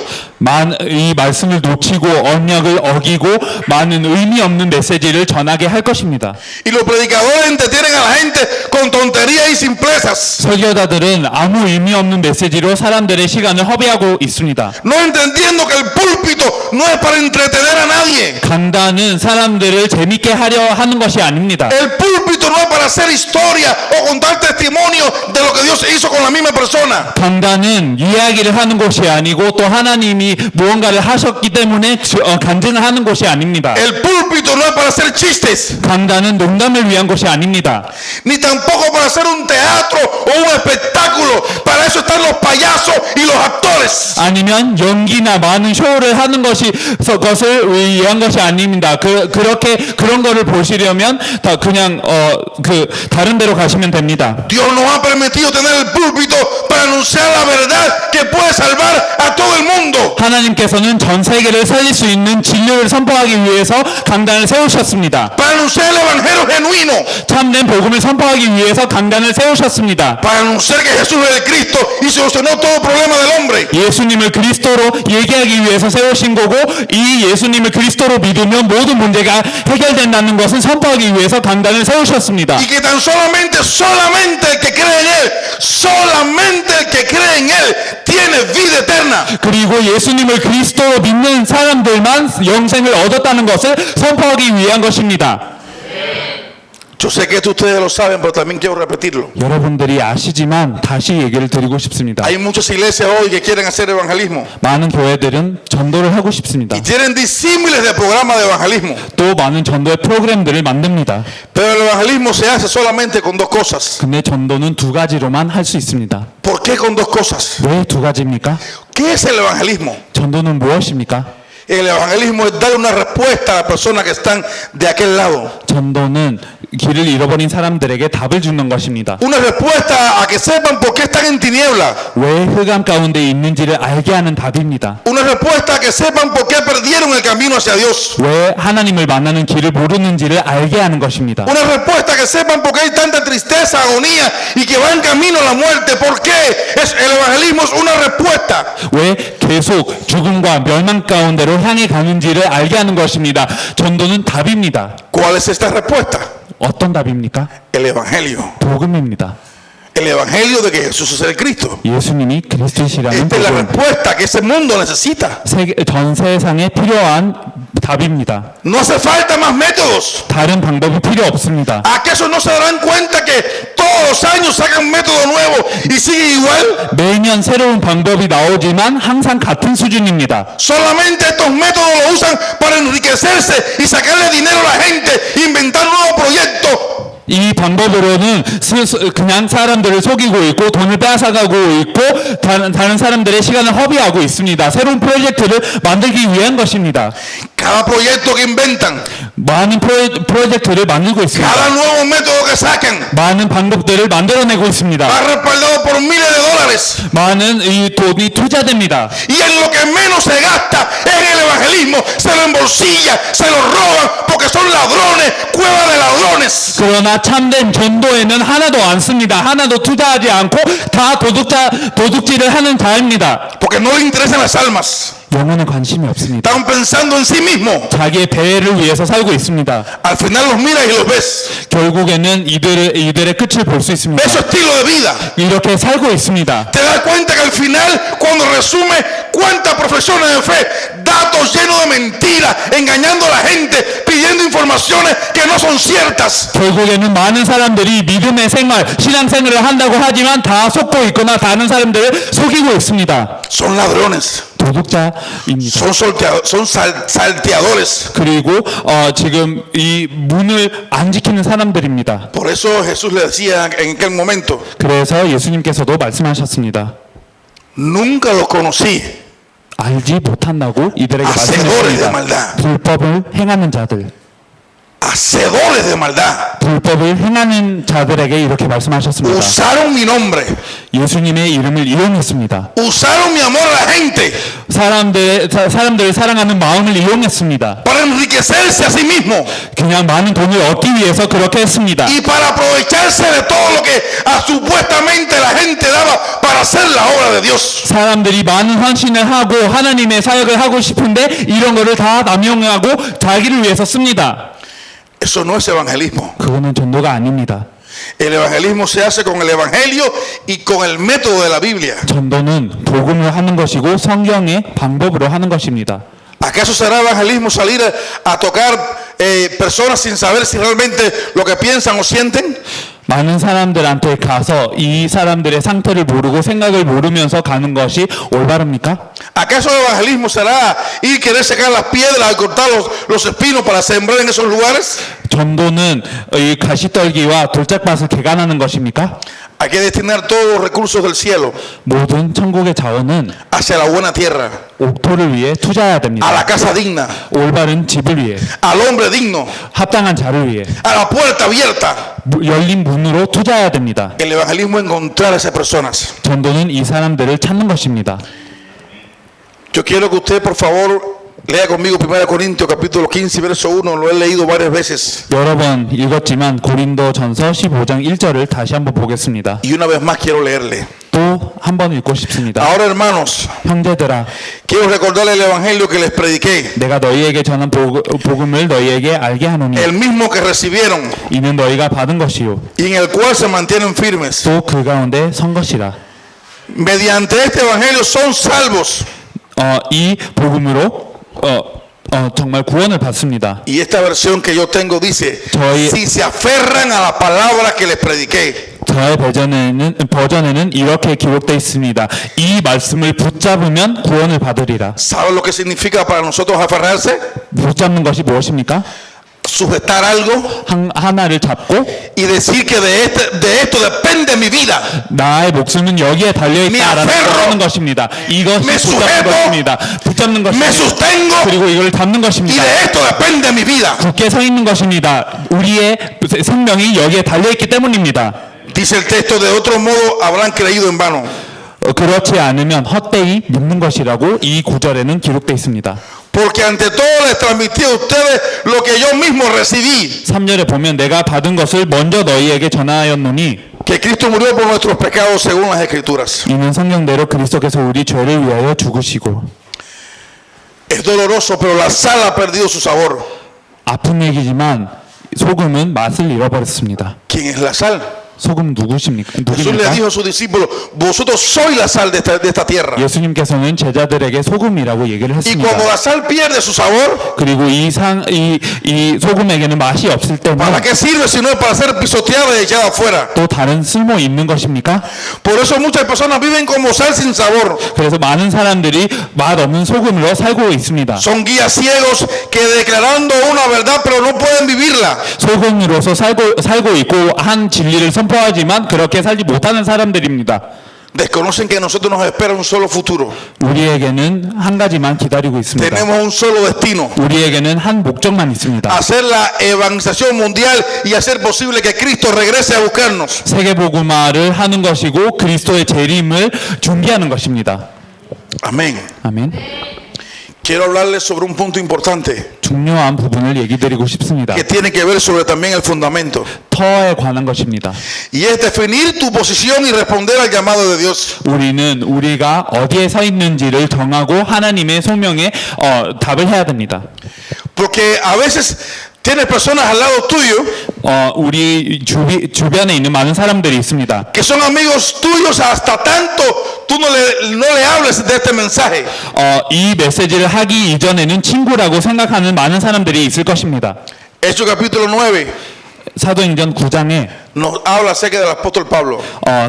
이 말씀을 놓치고 언약을 어기고 많은 의미 없는 메시지를 전하게 할 것입니다. Y los predicadores entretienen a la gente con tonterías y simplezas, 설교자들은 아무 의미 없는 메시지로 사람들의 시간을 허비하고 있습니다. no entendiendo que el púlpito no es para entretener a nadie. 강단은 사람들을 재밌게 하려 하는 것이 아닙니다. El púlpito no es para hacer historia o contar testimonio de lo que Dios hizo con la misma persona. 강단은 이야기를 하는 곳이 아니고 또 하나님이 무언가를 하셨기 때문에 간증을 하는 곳이 아닙니다. El púlpito no es para hacer chistes, 강단은 농담을 위한 곳이 아닙니다. ni tampoco para hacer un teatro o un espectáculo. Para eso están los payasos y los actores. 아니면 연기나 많은 쇼를 하는 것을 위한 것이 아닙니다. 그렇게 그런 거를 보시려면 그냥 다른 데로 가시면 됩니다. Dios nos ha permitido tener el púlpito para anunciar la verdad que puede salvar a todo el mundo. 하나님께서는 전 세계를 살릴 수 있는 진리를 선포하기 위해서 강단을 세우셨습니다. Para anunciar el evangelio genuino. 참된 복음을 선포하기 위해서 강단을 세우셨습니다. Para anunciar que Jesús es el Cristo y solucionó todo problema del hombre. 예수님을 그리스도로 얘기하기 위해서 세우신 거고, 이 예수님을 그리스도로 믿으면 모든 문제가 해결된다는 것을 선포하기 위해서 강단을 세우셨습니다. Y que tan solamente el que cree en Él, solamente el que cree en Él tiene vida eterna. 그리고 예수님을 그리스도로 믿는 사람들만 영생을 얻었다는 것을 선포하기 위한 것입니다. Yo sé que esto ustedes lo saben, pero también quiero repetirlo. 여러분들이 아시지만 다시 얘기를 드리고 싶습니다. Hay muchas iglesias hoy que quieren hacer evangelismo 많은 교회들은 전도를 하고 싶습니다. y tienen disímiles de programas de evangelismo. 또 많은 전도의 프로그램들을 만듭니다. Pero el evangelismo se hace solamente con dos cosas. 근데 전도는 두 가지로만 할 수 있습니다. ¿Por qué con dos cosas? 왜 두 가지입니까? ¿Qué es el evangelismo? 전도는 무엇입니까? El evangelismo es dar una respuesta a las personas que están de aquel lado. 전도는 길을 잃어버린 사람들에게 답을 주는 것입니다. Una respuesta a que sepan por qué están en tiniebla. 왜 흑암 가운데 있는지를 알게 하는 답입니다. Una respuesta a que sepan por qué perdieron el camino hacia Dios. 왜 하나님을 만나는 길을 모르는지를 알게 하는 것입니다. Una respuesta a que sepan por qué hay tanta tristeza, agonía y que van camino a la muerte. ¿Por qué? El evangelismo es una respuesta. 왜 계속 죽음과 멸망 가운데로 향해 가는지를 알게 하는 것입니다. 전도는 답입니다. ¿Cuál es esta respuesta? 어떤 답입니까? El evangelio. 복음입니다. El evangelio de que Jesús es el Cristo. 예수님이 그리스도시라는 Esta es la 복음. respuesta que ese mundo necesita. 전 세상에 필요한 답입니다. No hace falta más métodos. 다른 방법이 필요 없습니다. ¿Acaso no se darán cuenta que todos los años sacan un método nuevo y sigue igual? 매년 새로운 방법이 나오지만 항상 같은 수준입니다. Solamente estos métodos lo usan para enriquecerse y sacarle dinero a la gente, inventar nuevos proyectos. 이 방법으로는 그냥 사람들을 속이고 있고 돈을 빼앗아가고 있고 다른 사람들의 시간을 허비하고 있습니다. 새로운 프로젝트를 만들기 위한 것입니다. Cada proyecto que inventan, 많은 프로젝트를 만들고 있습니다. cada nuevo método que sacan, 많은 방법들을 만들어내고 있습니다. va respaldado por miles de dólares. 많은 이 돈이 투자됩니다. Y en lo que menos se gasta en el evangelismo, se lo embolsilla, se lo roban, porque son ladrones, cueva de ladrones. 그러나 참된 전도에는 하나도 안 씁니다. 하나도 투자하지 않고 다 도둑질을 하는 자입니다. Porque no le interesan las almas. 영혼에 관심이 없습니다. Están pensando en sí mismos. 자기의 배를 위해서 살고 있습니다. Al final los miras y los ves. 결국에는 이들의 끝을 볼 수 있습니다. Eso es estilo de vida. 이렇게 살고 있습니다. Te das cuenta que al final, cuando resume cuántas profesiones de fe, datos llenos de mentiras, engañando a la gente, pidiendo informaciones que no son ciertas. 결국에는 많은 사람들이 믿음의 생활, 신앙생활을 한다고 하지만 다 속고 있거나 다른 사람들을 속이고 있습니다. Son ladrones. 도둑자입니다. Son salteadores. 그리고 지금 이 문을 안 지키는 사람들입니다. Por eso Jesús le decía en aquel momento, 그래서 예수님께서도 말씀하셨습니다. nunca los conocí. 알지 못한다고 이들에게 Hacedores de 말씀하셨습니다. maldad. 불법을 행하는 자들. Hacedores de maldad. 불법을 행하는 자들에게 이렇게 말씀하셨습니다. Usaron mi nombre. 예수님의 이름을 이용했습니다. Usaron mi amor a la gente 사람들을 사랑하는 마음을 이용했습니다. para enriquecerse a sí mismo 그냥 많은 돈을 얻기 위해서 그렇게 했습니다. y para aprovecharse de todo lo que supuestamente la gente daba para hacer la obra de Dios. 사람들이 많은 헌신을 하고 하나님의 사역을 하고 싶은데 이런 거를 다 남용하고 자기를 위해서 씁니다. Eso no es evangelismo. 그거는 전도가 아닙니다. El evangelismo se hace con el evangelio y con el método de la Biblia. 전도는 복음을 하는 것이고 성경의 방법으로 하는 것입니다. ¿Acaso será evangelismo salir a tocar personas sin saber si realmente lo que piensan o sienten? 많은 사람들한테 가서 이 사람들의 상태를 모르고 생각을 모르면서 가는 것이 올바릅니까? ¿Acaso el evangelismo será ir querer sacar las piedras y cortar los espinos para sembrar en esos lugares? 전도는 이 가시떨기와 돌짝밭을 개간하는 것입니까? Hay que destinar todos los recursos del cielo 모든 천국의 자원은 hacia la buena tierra, 옥토를 위해 투자해야 a 됩니다. la casa digna, 올바른 집을 위해, al hombre digno, 합당한 자를 위해, a la puerta abierta. 열린 문으로 투자해야 됩니다. El evangelismo es encontrar a esas personas. 전도는 이 사람들을 찾는 것입니다. Yo quiero que usted, por favor, lea conmigo 1 Corintios capítulo 15, verso 1. Lo he leído varias veces. 여러 번 읽었지만 고린도전서 15장 1절을 다시 한번 보겠습니다. Y una vez más quiero leerle. 또 한 번 읽고 싶습니다. Ahora, hermanos, 형제들아, quiero recordarles el evangelio que les prediqué. 내가 너희에게 전한 복음을 너희에게 알게 하노니 El mismo que recibieron 이는 너희가 받은 것이요 y en el cual se mantienen firmes. 또 그 가운데 선 것이라. Mediante este evangelio son salvos. 이 복음으로 정말 구원을 받습니다. Y esta versión que yo tengo dice, 저희- si se aferran a la palabra que les prediqué. 저의 버전에는 이렇게 기록되어 있습니다. 이 말씀을 붙잡으면 구원을 받으리라. ¿Saben lo que significa para nosotros aferrarse? 붙잡는 것이 무엇입니까? Sujetar algo 하나를 잡고 y decir que de esto depende mi vida. 나의 목숨은 여기에 달려있다라는 Me aferro. 하는 것입니다. 이것이 Me 붙잡는 sujeto. 것입니다. 붙잡는 Me 것입니다. sostengo 그리고 이걸 잡는 y 것입니다. de esto depende mi vida. 굳게 서 있는 것입니다. 우리의 생명이 여기에 달려있기 때문입니다. Dice el texto, de otro modo habrán creído en vano. 그렇지 않으면 헛되이 믿는 것이라고 이 구절에는 기록되어 있습니다. Porque ante todo les transmití a ustedes lo que yo mismo recibí. 3절에 보면 내가 받은 것을 먼저 너희에게 전하였노니 Que Cristo murió por nuestros pecados según las Escrituras. 이는 성경대로 그리스도께서 우리 죄를 위하여 죽으시고. Es doloroso, pero la sal ha perdido su sabor. 아픈 얘기지만 소금은 맛을 잃어버렸습니다. ¿Quién es la sal? 소금 누구십니까? Jesús le dijo a sus discípulos, vosotros sois la sal de esta tierra. 예수님께서는 제자들에게 소금이라고 얘기를 Y 했습니다. cuando la sal pierde su sabor, 그리고 이 소금에게는 맛이 없을 때는 ¿para qué sirve si no es para ser pisoteada y echada afuera? 또 다른 쓸모 있는 것입니까? Por eso muchas personas viven como sal sin sabor. 그래서 많은 사람들이 맛 없는 소금으로 살고 있습니다. Son guías ciegos que declarando una verdad pero no pueden vivirla. 소금으로서 살고 있고 한 진리를 선포하지만 그렇게 살지 못하는 사람들입니다. Desconocen que a nosotros nos espera un solo futuro. 우리에게는 한 가지만 기다리고 있습니다. Tenemos un solo destino. 우리에게는 한 목적만 있습니다. Hacer la evangelización mundial y hacer posible que Cristo regrese a buscarnos. 세계복음화를 하는 것이고 그리스도의 재림을 준비하는 것입니다. Amén. 아멘. Quiero hablarles sobre un punto importante 중요한 부분을 얘기 드리고 싶습니다. que tiene que ver sobre también el fundamento. 터에 관한 것입니다. Y es definir tu posición y responder al llamado de Dios. 우리가 어디에 서 있는지를 정하고 하나님의 소명에 답을 해야 됩니다. Porque a veces tienes personas al lado tuyo 우리 주변에 있는 많은 사람들이 있습니다. que son amigos tuyos hasta tanto tú no le hables de este mensaje. 이 메시지를 하기 이전에는 친구라고 생각하는 많은 사람들이 있을 것입니다. Hechos capítulo 9 사도행전 9장에 nos habla acerca del apóstol Pablo.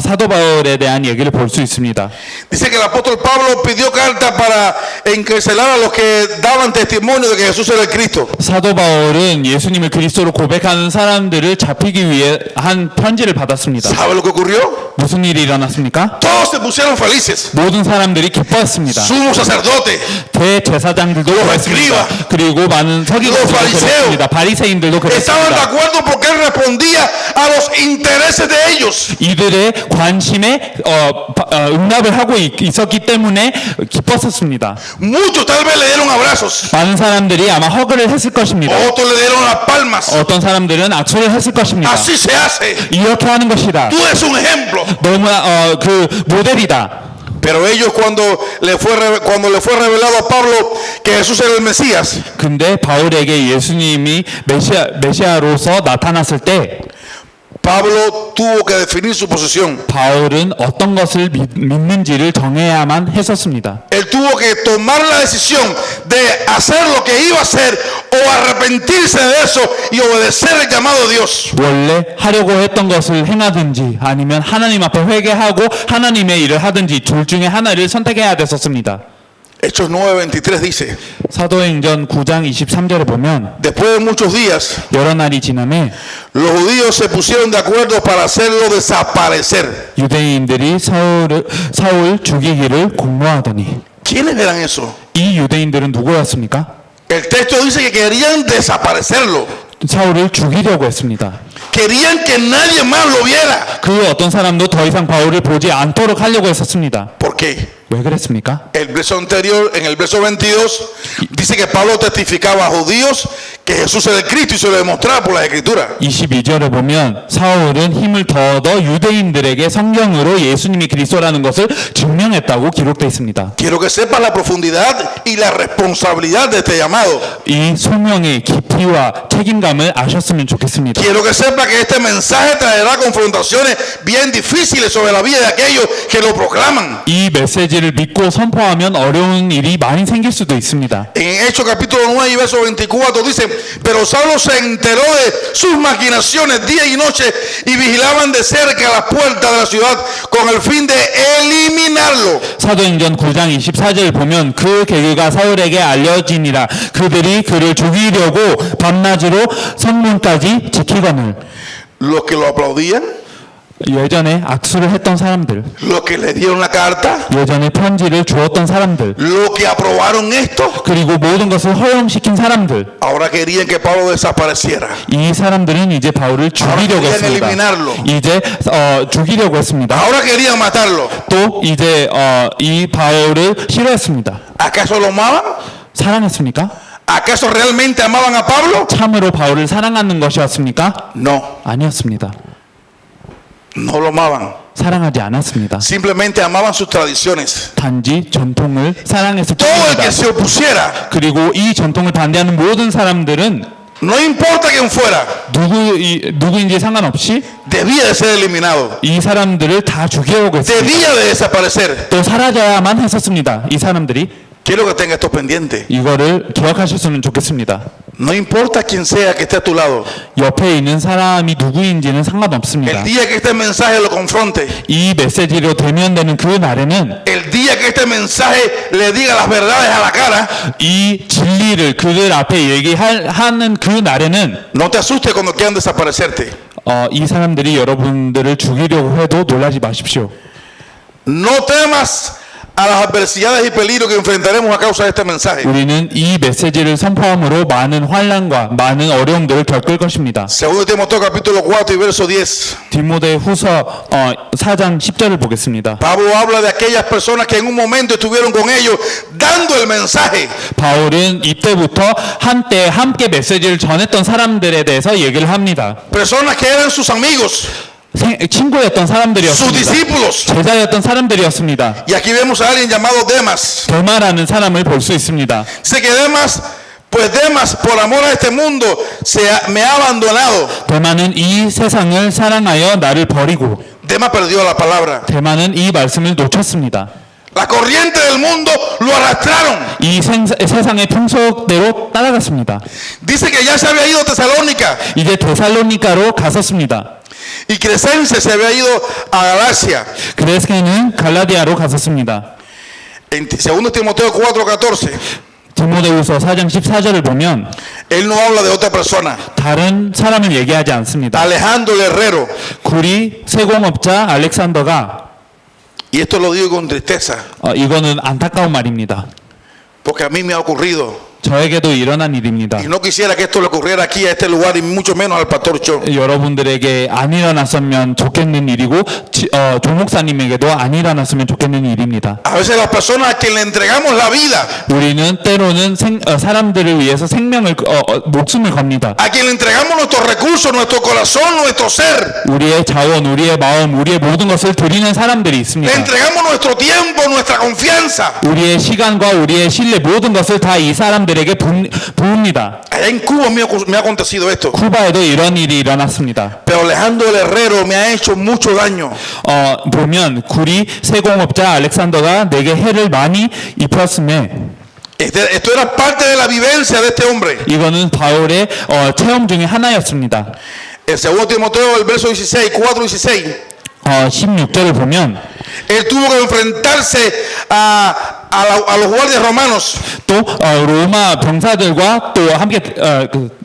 사도 바울에 대한 얘기를 볼 수 있습니다. Dice que el apóstol Pablo pidió carta para encarcelar a los que daban testimonio de que Jesús era el Cristo. 사도 바울은 예수님을 그리스도로 고백하는 사람들을 잡히기 위해 한 편지를 받았습니다. ¿Sabe lo que ocurrió? 무슨 일이 일어났습니까? Todos se pusieron felices. 모든 사람들이 기뻐했습니다. Sumo sacerdote, 대제사장들도 Los 그랬습니다. escribas, 그리고 많은 서기관들도 los fariseos, 그랬습니다. 바리새인들도 estaban de 그랬습니다. acuerdo porque él respondía a los intereses de ellos. 이들의 관심에 응답을 하고 있었기 때문에 기뻤었습니다. Muchos tal vez le dieron abrazos, 많은 사람들이 아마 허그를 했을 것입니다. otros le dieron las palmas. 어떤 사람들은 악수를 했을 것입니다. Así se hace. 이렇게 하는 것이다. Tú eres un ejemplo. 너무 그 모델이다. Pero ellos cuando le fue revelado a Pablo que Jesús era el Mesías, 근데 바울에게 예수님이 메시아로서 나타났을 때 Pablo tuvo que definir su posición. 바울은 어떤 것을 믿는지를 정해야만 했었습니다. Él tuvo que tomar la decisión de hacer lo que iba a hacer o arrepentirse de eso y obedecer el llamado de Dios. 원래 하려고 했던 것을 행하든지 아니면 하나님 앞에 회개하고 하나님의 일을 하든지 둘 중에 하나를 선택해야 됐었습니다. Hechos 9:23 dice, 사도행전 9장 23절에 보면 después de muchos días, 여러 날이 지남에 los judíos se pusieron de acuerdo para hacerlo desaparecer. 유대인들이 사울 죽이기를 공모하더니 ¿Quiénes eran esos? 이 유대인들은 누구였습니까? El texto dice que querían desaparecerlo. 사울을 죽이려고 했습니다. Querían que nadie más lo viera. 그 어떤 사람도 더 이상 바울을 보지 않도록 하려고 했었습니다. ¿Por qué? 왜 그랬습니까? El verso anterior, en el verso 22, dice que Pablo testificaba a judíos que Jesús era el Cristo y se lo demostraba por las Escrituras. 22절에 보면 사울은 힘을 더얻어 유대인들에게 성경으로 예수님이 그리스도라는 것을 증명했다고 기록되어 있습니다. Quiero que sepas la profundidad y la responsabilidad de este llamado. 이 소명의 깊이와 책임감을 아셨으면 좋겠습니다. Quiero que sepas que este mensaje traerá confrontaciones bien difíciles sobre la vida de aquellos que lo proclaman. 이 메시지를 믿고 선포하면 어려운 일이 많이 생길 수도 있습니다. En Hechos capítulo 9 y verso 24 dice, pero Saulo se enteró de sus maquinaciones día y noche y vigilaban de cerca las puertas de la ciudad con el fin de eliminarlo. 사도행전 9장 24절 보면 그 계획가 사울에게 알려지니라. 그들이 그를 죽이려고 밤낮으로 성문까지 지키거늘. Los que lo aplaudían, 예전에 악수를 했던 사람들, los que le dieron la carta, 예전에 편지를 주었던 사람들, los que aprobaron esto, 그리고 모든 것을 허용시킨 사람들, ahora querían que Pablo desapareciera. 이 사람들은 이제 바울을 죽이려고 querían 했습니다. eliminarlo. 이제 죽이려고 했습니다. Ahora querían matarlo. 또 이제 이 바울을 싫어했습니다. ¿Acaso lo amaban? 사랑했습니까? ¿Acaso realmente amaban a Pablo? 참으로 바울을 사랑하는 것이었습니까? No, 아니었습니다. no lo amaban. 사랑하지 않았습니다. Simplemente amaban sus tradiciones. 단지 전통을 사랑했을 Todo el 뿐입니다. que se opusiera, 그리고 이 전통을 반대하는 모든 사람들은 no importa quién fuera, 누구인지 상관없이 debía de ser eliminado. 이 사람들을 다 죽이려고 했습니다. Debía de desaparecer. 또 사라져야만 했었습니다. 이 사람들이. Quiero que tenga esto pendiente. 이거를 기억하셨으면 좋겠습니다. No importa quién sea que esté a tu lado. 옆에 있는 사람이 누구인지는 상관없습니다. El día que este mensaje lo confronte, 이 메시지로 대면되는 그 날에는 el día que este mensaje le diga las verdades a la cara, 이 진리를 그들 앞에 얘기하는 그 날에는 no te asustes cuando quieran desaparecerte. 이 사람들이 여러분들을 죽이려고 해도 놀라지 마십시오. No temas a las adversidades y peligros que enfrentaremos a causa de este mensaje. 우리는 이 메시지를 선포함으로 많은 환난과 많은 어려움들을 겪을 것입니다. Segundo Timoteo capítulo 4 y verso 10. 디모데 후서 4장 10절을 보겠습니다. Pablo habla de aquellas personas que en un momento estuvieron con ellos dando el mensaje. 바울은 이때부터 한때 함께 메시지를 전했던 사람들에 대해서 얘기를 합니다. Personas que eran sus amigos, 친구였던 sus 사람들이었습니다. discípulos. 제자였던 사람들이었습니다. Y aquí vemos a alguien llamado Demas. 데마라는 사람을 볼 수 있습니다. Dice que Demas, pues Demas por amor a este mundo me ha abandonado. 데마는 이 세상을 사랑하여 나를 버리고 Demas perdió la palabra. 데마는 이 말씀을 놓쳤습니다. La corriente del mundo lo arrastraron. 이 세상의 풍속대로 따라갔습니다. Dice que ya se había ido a Tesalónica 이제 데살로니가로 갔었습니다. y Crescense se había ido a Galacia. 그레스케는 갈라디아로 갔었습니다. En 2 Timoteo 4:14, 디모데후서 4장 14절을 보면 él no habla de otra persona. 다른 사람을 얘기하지 않습니다. Alejandro el herrero. 구리 세공업자 알렉산더가 Y esto lo digo con tristeza, 이거는 안타까운 말입니다. porque a mí me ha ocurrido. 저에게도 일어난 일입니다. Y no quisiera que esto le ocurriera aquí a este lugar y mucho menos al pastor Cho. 여러분들에게 안 일어났으면 좋겠는 일이고 조 목사님에게도 안 일어났으면 좋겠는 일입니다. A veces las personas a quien le entregamos la vida, 우리는 때로는 사람들을 위해서 생명을 목숨을 겁니다. a quien le entregamos nuestros recursos, nuestro corazón, nuestro ser, 우리의 자원, 우리의 마음, 우리의 모든 것을 드리는 사람들이 le 있습니다. entregamos nuestro tiempo, nuestra confianza. 우리의 시간과 우리의 신뢰 모든 것을 다 이 사람들에게 부읍니다. Allá en Cuba me ha acontecido esto. 쿠바에도 이런 일이 일어났습니다. Pero Alejandro el herrero me ha hecho mucho daño. 보면 구리 세공업자 알렉산더가 내게 해를 많이 입혔음에 Esto era parte de la vivencia de este hombre. 이거는 바울의 체험 중에 하나였습니다. El 2 Timoteo, el verso 16, 4:16. 16절을 보면 Él tuvo que enfrentarse a a los guardias romanos. 또 로마 병사들과 또 함께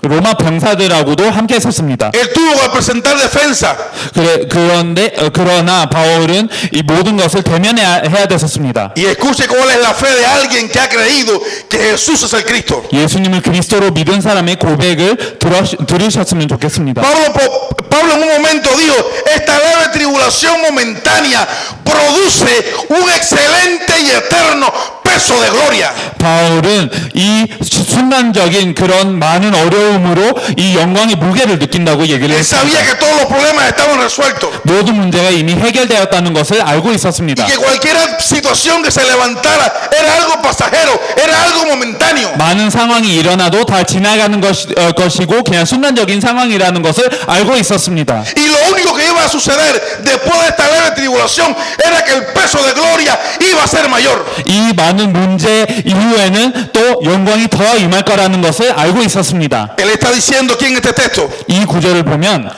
로마 병사들하고도 함께 섰습니다. Él tuvo que presentar defensa. 그러나 바울은 이 모든 것을 대면해야 됐었습니다. Y escuche cuál es la fe de alguien que ha creído que Jesús es el Cristo. 예수님을 그리스도로 믿은 사람의 고백을 들으셨으면 좋겠습니다. Pablo en un momento dijo, esta leve tribulación momentánea produce un excelente y eterno peso de gloria. 바울은 이 순간적인 그런 많은 어려움으로 이 영광의 무게를 느낀다고 얘기를 Él sabía 했습니다. que todos los problemas estaban resueltos. 모든 문제가 이미 해결되었다는 것을 알고 있었습니다. Y que cualquier situación que se levantara era algo pasajero, era algo momentáneo. 많은 상황이 일어나도 다 지나가는 것이고 그냥 순간적인 상황이라는 것을 알고 있었습니다. Y lo único que iba a suceder después de esta leve tribulación era que el peso de gloria iba a ser mayor. 이 많은 문제 이후에는 또 영광이 더 임할 거라는 것을 알고 있었습니다. Él está diciendo aquí en este texto, 이 구절을 보면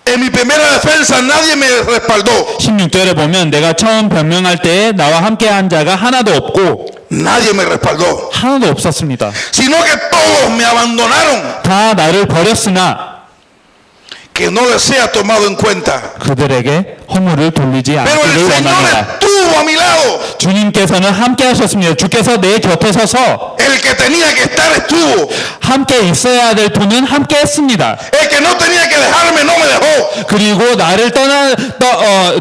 en mi primera defensa nadie me respaldó. 16절에 보면 내가 처음 변명할 때에 나와 함께한 자가 하나도 없고 Nadie me respaldó. 하나도 없었습니다. Sino que todos me abandonaron. 다 나를 버렸으나 Que no les sea tomado en cuenta. 그들에게 허물을 돌리지 Pero el 않기를 Señor 원하노라. estuvo a mi lado. 주님께서는 함께 하셨습니다. 주께서 내 곁에 서서 El que tenía que estar estuvo. 함께 있어야 될 분은 함께 했습니다. El que no tenía que dejarme no me dejó. 그리고 나를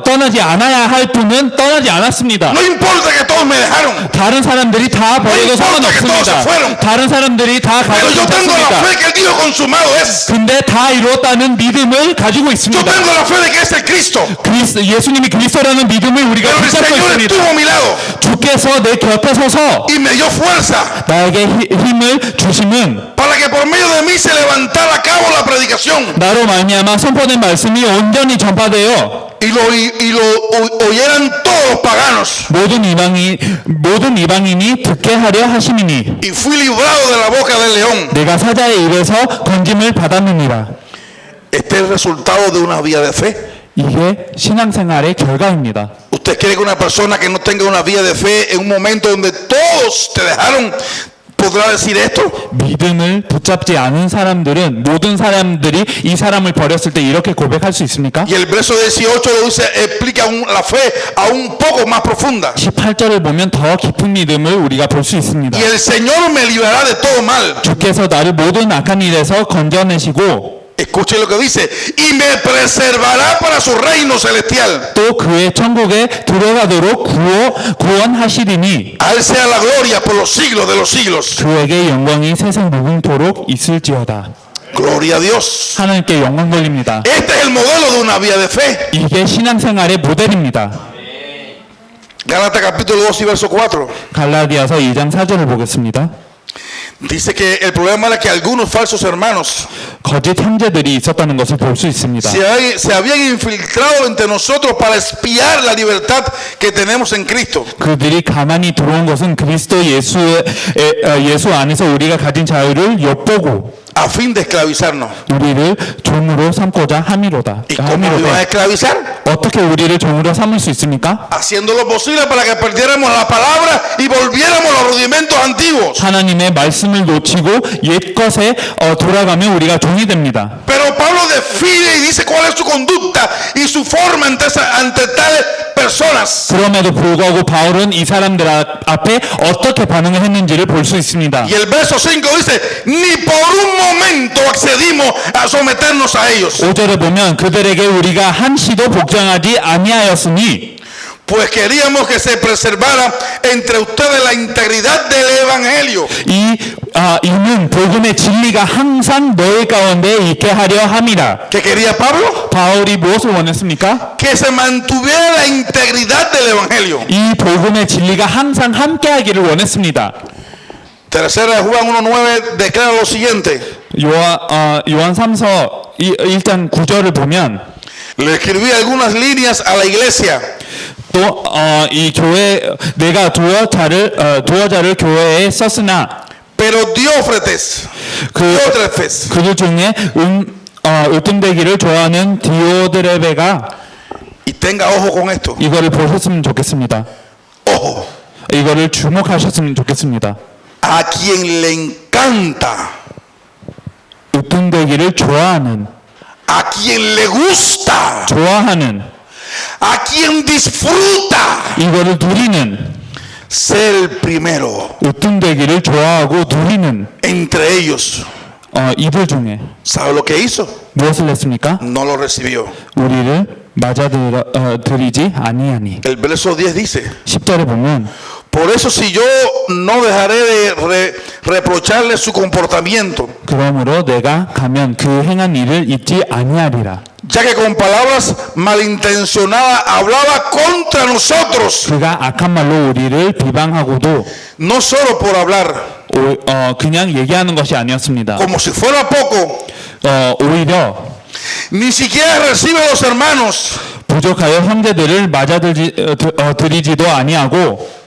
떠나지 않아야 할 분은 떠나지 않았습니다. No importa que todos me dejaron. 다른 사람들이 다 버리고 상관없습니다. 다른 사람들이 다 Pero 가고 yo tengo la 싶습니다. fe que el Dios consumado es. 근데 다 이루었다는 믿음을 가지고 Yo 있습니다. tengo la fe de que es el Cristo. 예수님이 그리스도라는 믿음을 우리가 Pero el 붙잡고 Señor 있습니다. estuvo a mi lado 주께서 내 곁에 서서 y me dio fuerza 나에게 힘을 주심은 para que por medio de mí se levantara a cabo la predicación 나로 말미암아 선포된 말씀이 온전히 전파되어 y lo oyeran todos los paganos. 모든 이방인이 듣게 하려 하심이니 Y fui librado de la boca del león. 내가 사자의 입에서 건짐을 받았느니라. Este es el resultado de una vida de fe. 이게 신앙생활의 결과입니다. ¿Usted cree que una persona que no tenga una vida de fe en un momento donde todos te dejaron podrá decir esto? 믿음을 붙잡지 않은 사람들은 모든 사람들이 이 사람을 버렸을 때 이렇게 고백할 수 있습니까? Y el verso 18 lo dice, explica la fe aún un poco más profunda. 18절을 보면 더 깊은 믿음을 우리가 볼 수 있습니다. Y el Señor me librará de todo mal. 주께서 나를 모든 악한 일에서 건져내시고 Escuche lo que dice, y me preservará para su reino celestial. 또 그의 천국에 들어가도록 구원하시리니 A él sea la gloria por los siglos de los siglos. 그에게 영광이 세상 무궁토록 있을지어다. Gloria a Dios. 하나님께 영광 돌립니다. Este es el modelo de una vida de fe. 이게 신앙생활의 모델입니다. Gálatas capítulo 2 y verso 4. 갈라디아서 2장 4절을 보겠습니다. Dice que el problema era que algunos falsos hermanos 거짓 형제들이 있었다는 것을 볼 수 있습니다. se habían infiltrado entre nosotros para espiar la libertad que tenemos en Cristo. 그들이 가만히 들어온 것은 그리스도 예수 안에서 우리가 가진 자유를 엿보고 A fin de esclavizarnos. 우리를 종으로 삼고자 함이로다. ¿Y cómo nos iban a esclavizar? 어떻게 우리를 종으로 삼을 수 있습니까? Haciendo lo posible para que perdiéramos la palabra y volviéramos a los rudimentos antiguos. 하나님의 말씀을 놓치고 옛 것에 돌아가면 우리가 종이 됩니다. Pero Pablo define y dice cuál es su conducta y su forma ante tales personas. 그럼에도 불구하고 바울은 이 사람들 앞에 어떻게 반응을 했는지를 볼 수 있습니다. Y el verso 5 dice, ni por un momento accedimos a someternos a ellos. 5절에 보면 그들에게 우리가 한시도 복종하지 아니하였으니 Pues queríamos que se preservara entre ustedes la integridad del evangelio. 이는 복음의 진리가 항상 너희 가운데 있게 하려 함이라. ¿Qué quería Pablo? 바울이 무엇을 원했습니까? Que se mantuviera la integridad del evangelio. 이 복음의 진리가 항상 함께하기를 원했습니다. Tercera de Juan 1:9 declara lo siguiente. 요한 3서 1장 9절을 보면 Le escribí algunas líneas a la iglesia. 또 이 교회 내가 두어자를 교회에 썼으나 Pero Diótrefes 그들 중에 으뜸되기를 좋아하는 디오드레베가 y tenga ojo con esto. 이거를 보셨으면 좋겠습니다. Ojo. 이거를 주목하셨으면 좋겠습니다. a quien le encanta, 으뜸되기를 좋아하는, a quien le gusta, 좋아하는, a quien disfruta 이거를 누리는, ser el primero 으뜸되기를 좋아하고 누리는 entre ellos. 이들 중에 ¿Sabe lo que hizo? 무엇을 했습니까? No lo recibió. 우리를 맞아들이지 아니하니. El verso 10 dice: 10절에 보면 por eso si yo no dejaré de reprocharle su comportamiento, 그러므로 내가 가면 그 행한 일을 잊지 아니하리라. ya que con palabras malintencionadas hablaba contra nosotros, 그가 악한 말로 우리를 비방하고도 no solo por hablar, 그냥 얘기하는 것이 아니었습니다. como si fuera poco, 오히려 ni siquiera recibe a los hermanos 부족하여 형제들을 맞아들이지도 아니하고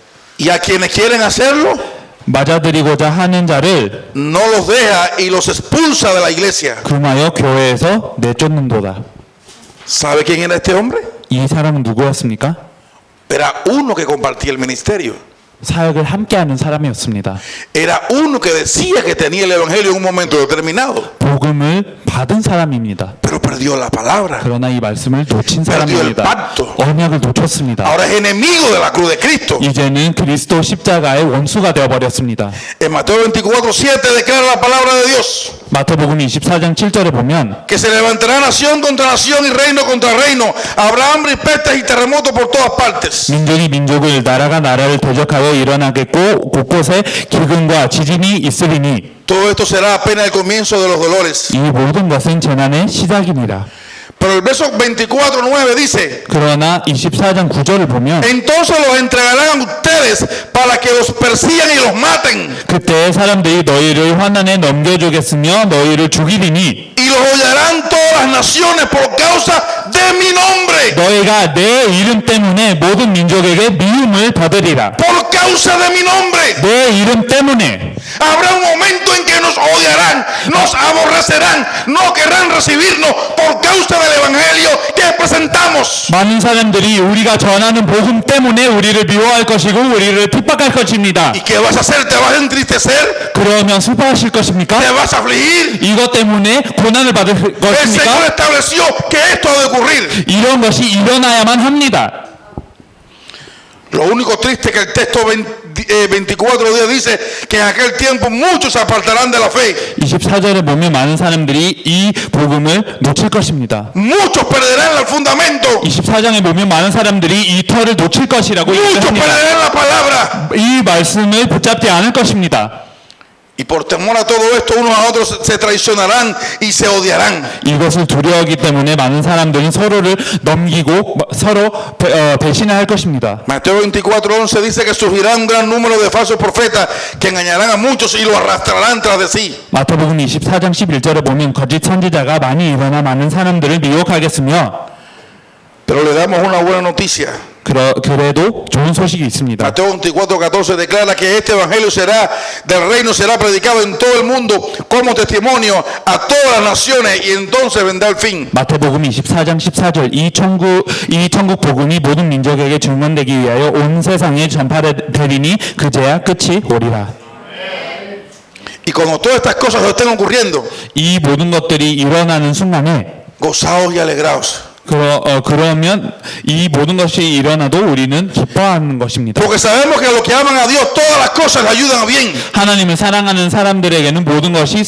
y a quienes quieren hacerlo, 맞아들이고자 하는 자를 no los deja y los expulsa de la iglesia. 금하여 교회에서 내쫓는도다. ¿Sabe quién era este hombre? 이 사람은 누구였습니까? Era uno que compartía el ministerio. 사역을 함께하는 사람이었습니다. Era uno que decía que tenía el evangelio en un momento determinado, 복음을 받은 사람입니다. pero perdió la palabra. 그러나 이 말씀을 놓친 Perdió el 사람입니다. pacto. 언약을 놓쳤습니다. Ahora es enemigo de la cruz de Cristo. 이제는 그리스도 십자가의 원수가 되어버렸습니다. En Mateo 24:7 declara la palabra de Dios 마태복음 24장 7절에 보면 que se levantará nación contra nación y reino contra reino. Habrá hambre y pestes y terremotos por todas partes. 민족이 민족을 나라가 나라를 대적하여 일어나겠고 곳곳에 기근과 지진이 있으리니 Todo esto será apenas el comienzo de los dolores. 이 모든 것은 재난의 시작이니라. Pero el verso 24:9 dice: 그러나 24장 9절을 보면 entonces los entregarán a ustedes para que los persigan y los maten, 그때 사람들이 너희를 환난에 넘겨주겠으며 너희를 죽이리니 y los hollarán todas las naciones por causa de mi nombre. 너희가 내 이름 때문에 모든 민족에게 미움을 받으리라. Por causa de mi nombre. 내 이름 때문에 Habrá un momento en que nos odiarán, nos aborrecerán, no querrán recibirnos por causa del evangelio que presentamos. 많은 사람들이 우리가 전하는 복음 때문에 우리를 미워할 것이고 우리를 핍박할 것입니다. ¿Y qué vas a hacer? ¿Te vas a entristecer? 그러면 슬퍼하실 것입니까? ¿Te vas a afligir? 이것 때문에 고난을 받을 El Señor 것입니까? estableció que esto ha de ocurrir. 이런 것이 일어나야만 합니다. Lo único triste es que el texto 24 dice que en aquel tiempo muchos se apartarán de la fe. 24절에 보면 많은 사람들이 이 복음을 놓칠 것입니다. Muchos perderán el fundamento. 24장에 보면 많은 사람들이 이 터를 놓칠 것이라고 Muchos 얘기합니다. perderán la palabra. 이 말씀을 붙잡지 않을 것입니다. Y por temor a todo esto, unos a otros se traicionarán y se odiarán. 이것을 두려워하기 때문에 많은 사람들은 서로를 넘기고 서로 배신을 할 것입니다. Mateo 24:11 dice que surgirá un gran número de falsos profetas que engañarán a muchos y los arrastrarán tras de sí. 마태복음 24장 11절에 보면 거짓 선지자가 많이 일어나 많은 사람들을 미혹하겠으며 Pero le damos una buena noticia. 그래도 좋은 소식이 있습니다. Mateo 24:14 declara que este evangelio del reino será predicado en todo el mundo como testimonio a todas las naciones y entonces vendrá el fin. 마태복음 24장 14절 이 천국 복음이 모든 민족에게 증언되기 위하여 온 세상에 전파되리니 그제야 끝이 오리라. Y cuando todas estas cosas estén ocurriendo, 이 모든 것들이 일어나는 순간에 gozaos y alegraos. 그러면 이 모든 것이 일어나도 우리는 기뻐하는 것입니다. Porque sabemos que a los que aman a Dios todas las cosas le ayudan a bien. 하나님을 사랑하는 사람들에게는 모든 것이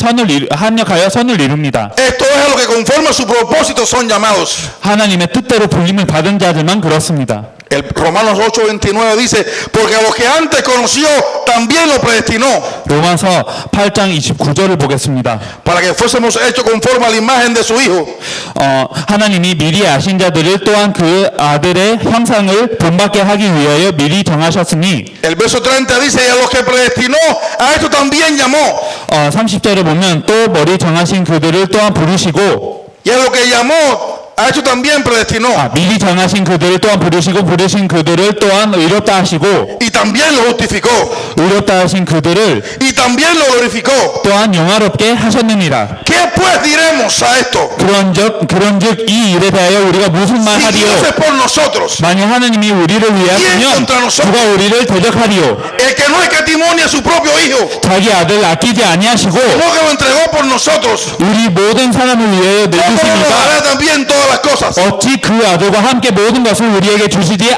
합력하여 선을 이룹니다. Esto es a los que conforme a su propósito son llamados. 하나님의 뜻대로 불림을 받은 자들만 그렇습니다. El Romanos 8:29 dice, porque a los que antes conoció también lo predestinó. 로마서 8장 29절을 보겠습니다. Para que fuésemos hechos conforme a la imagen de su Hijo. 하나님이 미리 아신 자들을 또한 그 아들의 형상을 본받게 하기 위하여 미리 정하셨으니 El verso 30 dice, y a los que predestinó, a esto también llamó. 30절에 보면 또 머리 정하신 그들을 또한 부르시고 Y a los que llamó, a esto también predestinó. 미리 정하신 그들을 또한 부르시고 부르신 그들을 또한 의롭다 하시고 Y también lo justificó. 의롭다 하신 그들을 y también lo glorificó. 또한 영화롭게 하셨느니라. ¿Qué pues diremos a esto? 그런즉 이 일에 대하여 우리가 무슨 말 Si 하리요? Dios es por nosotros, 만일 하느님이 우리를 위하시면 누가 우리를 대적하리요? el que no escatimonia a su propio Hijo, 자기 아들 아끼지 아니하시고 sino que lo entregó por nosotros, 우리 모든 사람을 위하여 ¿cómo no nos 내주시니까 dará también todas las cosas? 어찌 그 아들과 함께 모든 것을 우리에게 주시지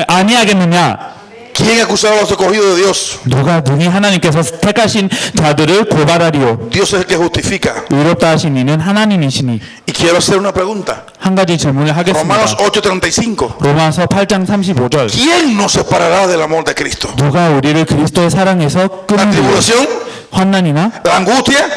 아니하겠느냐? ¿Quién acusará a los escogidos de Dios? 누가 능히 하나님께서 택하신 자들을 고발하리요? Dios es el que justifica. 의롭다 하신 이는 하나님이시니. Y quiero hacer una pregunta. 한 가지 질문을 Romanos 하겠습니다. 8:35. 로마서 8장 35절. ¿Quién nos separará del amor de Cristo? 누가 우리를 그리스도의 사랑에서 ¿La 끊으리요? tribulación? 환난이나 ¿La angustia?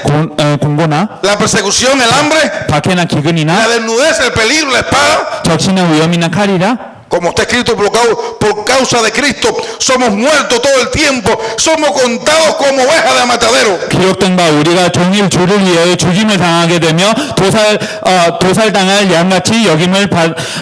공고나 ¿La persecución? ¿El hambre? 박해나 기근이나 ¿La desnudez? ¿El peligro? ¿La espada? 적시나 위험이나 칼이라 Como está escrito, por causa de Cristo somos muertos todo el tiempo, somos contados como ovejas de matadero. 기록된 바 우리가 종일 주를 위하여 죽임을 당하게 되며 도살당할 양같이 여김을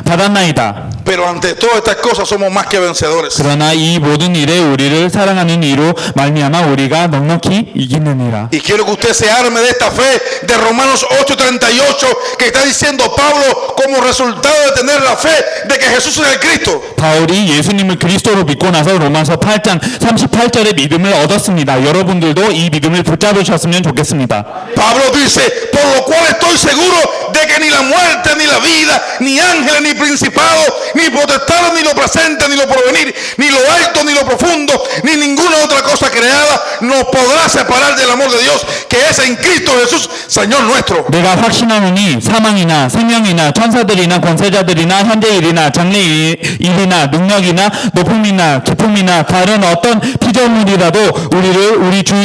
받았나이다. Pero ante todas estas cosas somos más que vencedores. 그러나 이 모든 일에 우리를 사랑하는 이로 말미암아 우리가 넉넉히 이기느니라. Y quiero que usted se arme de esta fe de Romanos 8:38 que está diciendo Pablo como resultado de tener la fe de que Jesús es el Cristo. 바울이 예수님을 그리스도로 믿고 나서 로마서 8장 38절의 믿음을 얻었습니다. 여러분들도 이 믿음을 붙잡으셨으면 좋겠습니다. Pablo dice, por lo cual estoy seguro de que ni la muerte, ni la vida, ni ángeles, ni principados, ni potestades, ni lo presente, ni lo porvenir, ni lo alto, ni lo profundo, ni ninguna otra cosa creada nos podrá separar del amor de Dios que es en Cristo Jesús, Señor nuestro. 내가 확신하노니 사망이나 생명이나 천사들이나 권세자들이나 현재일이나 장래일이나 능력이나 높음이나 깊음이나 다른 어떤 피조물이라도 우리를 우리 주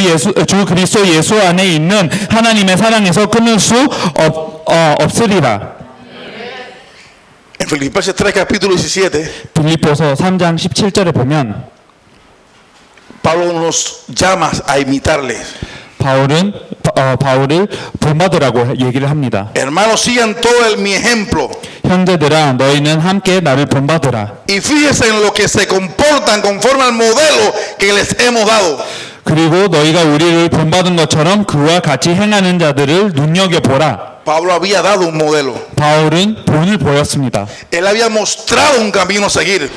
그리스도 예수 안에 있는 하나님의 사랑에서 끊을 수 없으리라. En Filipenses 3 capítulo 17, 빌립보서 3장 17절에 보면 Pablo nos llama a imitarle. 바울을 본받으라고 얘기를 합니다. Hermanos, sigan todo mi ejemplo. 형제들아 너희는 함께 나를 본받으라. Y fíjense en lo que se comportan conforme al modelo que les hemos dado. 그리고 너희가 우리를 본받은 것처럼 그와 같이 행하는 자들을 눈여겨보라. Pablo había dado un modelo. 바울은 본을 보였습니다. Él había mostrado un camino a seguir.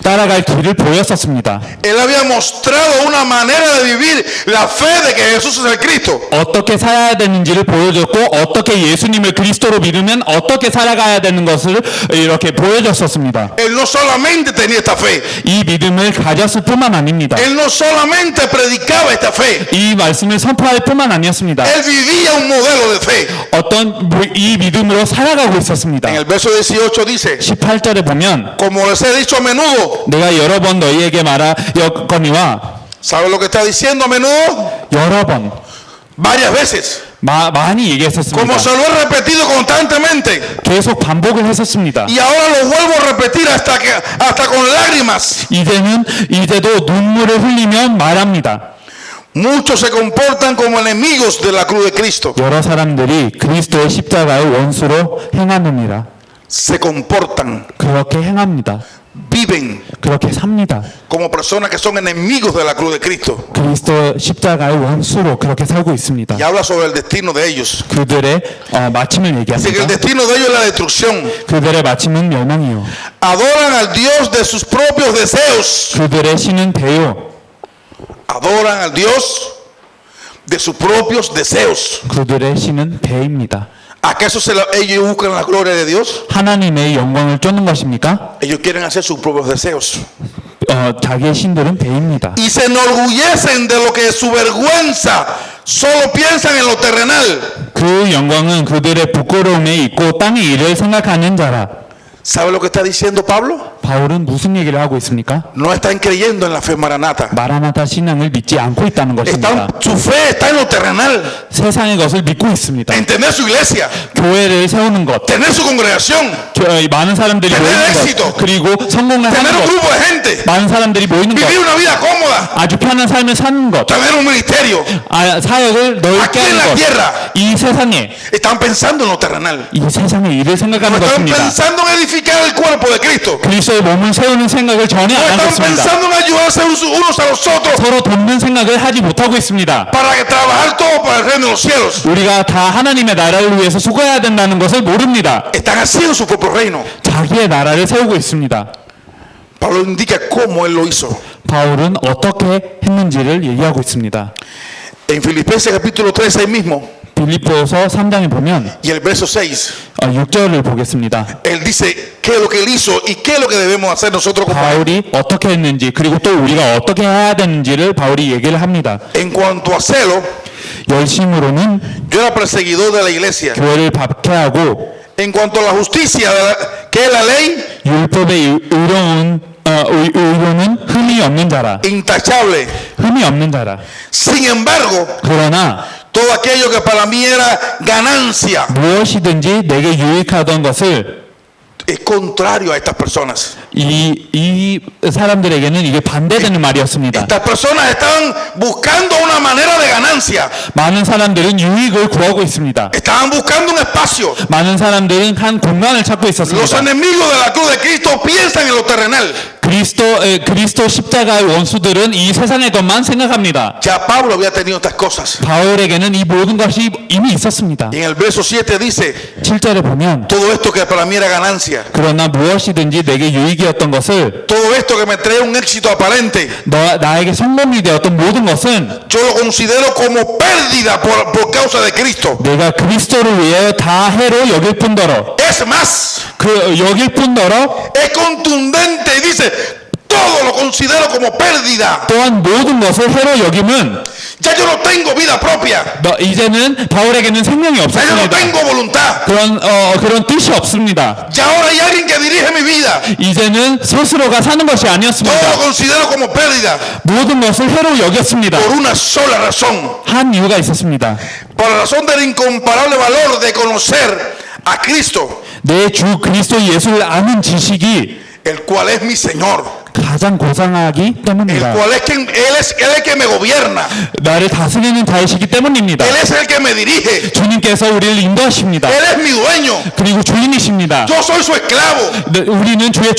따라갈 길을 보였었습니다. Él había mostrado una manera de vivir la fe de que Jesús es el Cristo. 어떻게 살아야 되는지를 보여줬고 어떻게 예수님을 그리스도로 믿으면 어떻게 살아가야 되는 것을 이렇게 보여줬었습니다. Él no solamente tenía esta fe. 이 믿음을 가졌을 뿐만 아닙니다. Él no solamente predicaba esta fe. 이 말씀을 선포할 뿐만 아니었습니다. Él vivía un modelo de fe. 어떤 이 믿음으로 살아가고 있었습니다. En el verso 18 dice, 18절에 보면 como les he dicho a menudo. 내가 여러 번 너희에게 말하였거니와 ¿Sabe lo que está diciendo a menudo? 여러 번 Varias veces. 많이 얘기했었습니다. Como se lo he repetido constantemente. 계속 반복을 했었습니다. Y ahora lo vuelvo a repetir hasta con lágrimas. 이제도 눈물을 흘리며 말합니다. Muchos se comportan como enemigos de la cruz de Cristo. 여러 사람들이 그리스도의 십자가의 원수로 행하느니라. Se comportan, 그렇게 행합니다. viven 그렇게 삽니다. como personas que son enemigos de la cruz de Cristo. 그리스도 십자가의 원수로 그렇게 살고 있습니다. Y habla sobre el destino de ellos. 그들의 마침을 Dice que el 얘기합니다. destino de ellos es la destrucción. 그들의 마침은 멸망이요. Adoran al Dios de sus propios deseos. 그들의 신은 배요. Adoran al Dios de sus propios deseos. 그들의 신은 배입니다. ¿Acaso ellos buscan la gloria de Dios? 하나님의 영광을 쫓는 것입니까? Ellos quieren hacer sus propios deseos. 자기의 신들은 배입니다. Y se enorgullecen de lo que es su vergüenza. Solo piensan en lo terrenal. 그 영광은 그들의 부끄러움에 있고 땅의 일을 생각하는 자라. ¿Sabe lo que está diciendo Pablo? 바울은 무슨 얘기를 하고 있습니까? No están creyendo en la fe maranata. 마라나타 신앙을 믿지 않고 있다는 것입니다. Su fe está en lo terrenal. 세상의 것을 믿고 있습니다. En tener su iglesia, 교회를 세우는 것, tener su congregación, 많은 사람들이 tener 모이는 éxito, 것, 그리고 성공을 tener 하는 un 것, grupo de gente, 많은 사람들이 모이는 것, vivir una vida cómoda, 아주 편한 삶을 사는 것, tener un ministerio. 사역을 넓게 Aquí en la 하는 tierra. 것, 이 세상에 Están pensando en lo terrenal. 이 세상의 일을 No 생각하는 están 것입니다. pensando en edificar el cuerpo de Cristo. 그리스도의 몸을 세우는 생각을 전혀 No 안 하고 están 있습니다. pensando en ayudarse unos a los otros 서로 돕는 생각을 하지 못하고 있습니다. para que trabajar todo para el reino de los cielos. 우리가 다 하나님의 나라를 위해서 수고해야 된다는 것을 모릅니다. Están haciendo su propio reino. 자기의 나라를 세우고 있습니다. Pablo indica cómo él lo hizo. 바울은 어떻게 했는지를 얘기하고 있습니다. En Filipenses capítulo 3 ahí mismo 빌립보서 3장에 보면 y el verso 6, 6절을 보겠습니다. él dice qué es lo que él hizo y qué es lo que debemos hacer nosotros como 바울이 어떻게 했는지 그리고 또 우리가 어떻게 해야 되는지를 바울이 얘기를 합니다. En cuanto a celo, 열심으로는 yo era perseguidor de la iglesia. 교회를 박해하고 En cuanto a la justicia, que es la ley, 율법의 의로는 흠이 없는 자라. intachable. 흠이 없는 자라. Sin embargo, 그러나 todo aquello que para mí era ganancia 무엇이든지 내게 유익하던 것을 es contrario a estas personas. 이 사람들에게는 이게 반대되는 말이었습니다. Estas personas estaban buscando una manera de ganancia. 많은 사람들은 유익을 구하고 있습니다. Estaban buscando un espacio. 많은 사람들은 한 공간을 찾고 Los 있었습니다. enemigos de la cruz de Cristo piensan en lo terrenal. 그리스도 십자가의 원수들은 이 세상의 것만 생각합니다. Ya Pablo había tenido estas cosas. 바울에게는 이 모든 것이 이미 있었습니다. Y en el verso 7 dice, 7절에 보면 todo esto que para mí era ganancia, 그러나 무엇이든지 내게 유익이었던 것을 todo esto que me traía un éxito aparente, 나에게 성공이 되었던 모든 것은 yo lo considero como pérdida por causa de Cristo. 내가 그리스도를 위해 다 해로 여길 뿐더러 Es más, 여길 뿐더러 es contundente y dice, todo lo considero como pérdida. 또한 모든 것을 해로 여김은 Ya yo no tengo vida propia. 이제는 바울에게는 생명이 Ya yo no 없었습니다. tengo voluntad. 그런 뜻이 없습니다. Ya ahora hay alguien que dirige mi vida. 이제는 스스로가 사는 것이 Todo 아니었습니다. lo considero como pérdida 모든 것을 해로 여겼습니다. por una sola razón. 한 이유가 있었습니다. Por la razón del incomparable valor de conocer a Cristo, 내 주 그리스도 예수를 아는 지식이 el cual es mi Señor, 가장 고상하기 el 때문이다. cual es quien él es el que me gobierna, 나를 다스리는 자이시기 때문입니다. él es el que me dirige, 주님께서 우리를 인도하십니다. él es mi dueño, 그리고 주인이십니다. yo soy su esclavo, 우리는 주의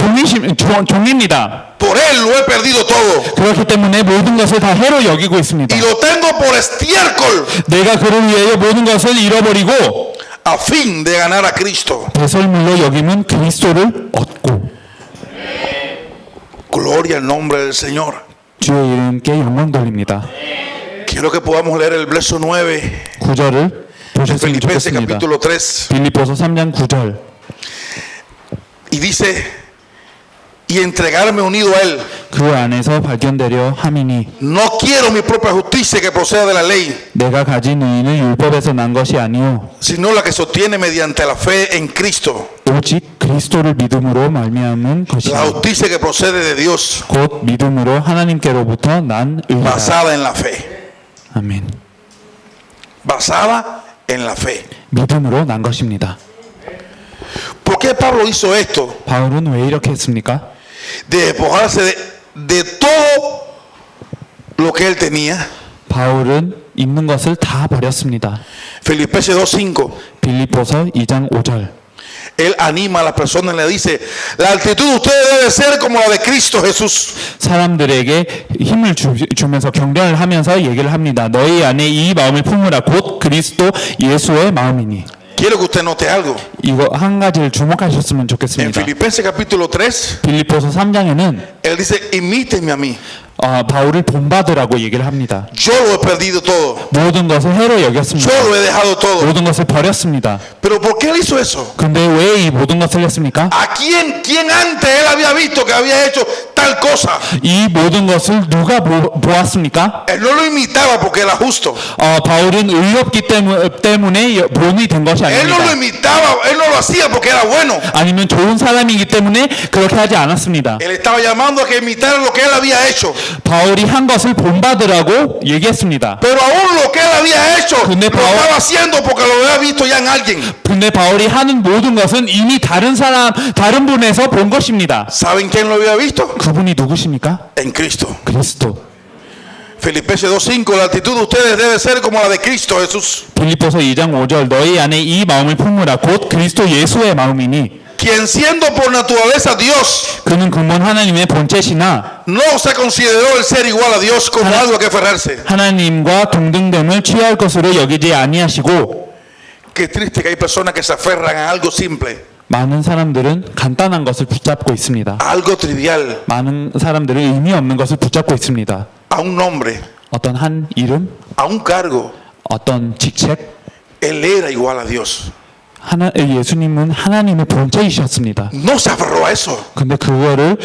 종입니다. por él lo he perdido todo 그렇기 때문에 모든 것을 다 해로 여기고 있습니다. y lo tengo por estiércol 내가 그를 위하여 모든 것을 잃어버리고 a fin de ganar a Cristo. 배설물로 여기면 그리스도를 얻고 Gloria al nombre del Señor. 주의 이름께 영광 돌립니다. Quiero que podamos leer el verso 9 9절을 de 보셨으면 Filipenses 좋겠습니다. capítulo 3 빌립보서 3장 9절. y dice, y entregarme unido a él. 그 안에서 발견되려 함이니 No quiero mi propia justicia que proceda de la ley, 내가 가진 의인은 율법에서 난 것이 아니요 sino la que sostiene mediante la fe en Cristo, 오직 그리스도를 믿음으로 말미암은 la 것이니 justicia que procede de Dios, 곧 믿음으로 하나님께로부터 난 의라. basada en la fe, 아멘. basada en la fe. 믿음으로 난 것입니다. ¿Por qué Pablo hizo esto? 바울은 왜 이렇게 했습니까? De despojarse de todo lo que él tenía. 바울은 있는 것을 다 버렸습니다. Filipenses 2:5. 빌립보서 2장 5절. Él anima a las personas y le dice, la actitud de ustedes debe ser como la de Cristo Jesús. 사람들에게 힘을 주면서 격려를 하면서 얘기를 합니다. 너희 안에 이 마음을 품으라 곧 그리스도 예수의 마음이니. Quiero que usted note algo. 이거 한 가지를 주목하셨으면 En 좋겠습니다. Filipenses capítulo 3, 빌립보서 3장에는 él dice, imítenme a mí. 바울을 본받으라고 얘기를 합니다. Yo lo he perdido todo. 모든 것을 해로 여겼습니다. Yo lo he dejado todo. 모든 것을 버렸습니다. Pero ¿por qué él hizo eso? 근데 왜 이 모든 것을 했습니까? ¿A quién antes él había visto que había hecho tal cosa? 이 모든 것을 누가 보았습니까? Él no lo imitaba porque era justo. 바울은 의롭기 때문에 본이 된 것이 Él no lo 아닙니다. imitaba, él no lo hacía porque era bueno. 아니면 좋은 사람이기 때문에 그렇게 하지 않았습니다. Él estaba llamando a que imitara lo que él había hecho. 바울이 한 것을 본받으라고 얘기했습니다. Pero aún lo que él había hecho, lo 근데 estaba haciendo porque lo había visto ya en alguien. 근데 바울이 하는 모든 것은 이미 다른 분에서 본 것입니다. ¿Saben quién lo había visto? 그분이 누구십니까? En Cristo. 그리스도. Filipenses 2:5, la actitud de ustedes debe ser como la de Cristo Jesús. 빌립보서 2장 5절 너희 안에 이 마음을 품으라 곧 그리스도 예수의 마음이니 quien siendo por naturaleza Dios, 그는 근본 하나님의 본체시나 no se consideró el ser igual a Dios como algo a que aferrarse. 하나님과 동등됨을 취할 것으로 여기지 아니하시고 Qué triste que hay personas que se aferran a algo simple, 많은 사람들은 간단한 것을 붙잡고 있습니다. a algo trivial, 많은 사람들은 의미 없는 것을 붙잡고 있습니다. a un nombre, 어떤 한 이름, a un cargo. 어떤 직책, Él era igual a Dios. 예수님은 하나님의 본체이셨습니다. No se aferró a eso. 근데 그거를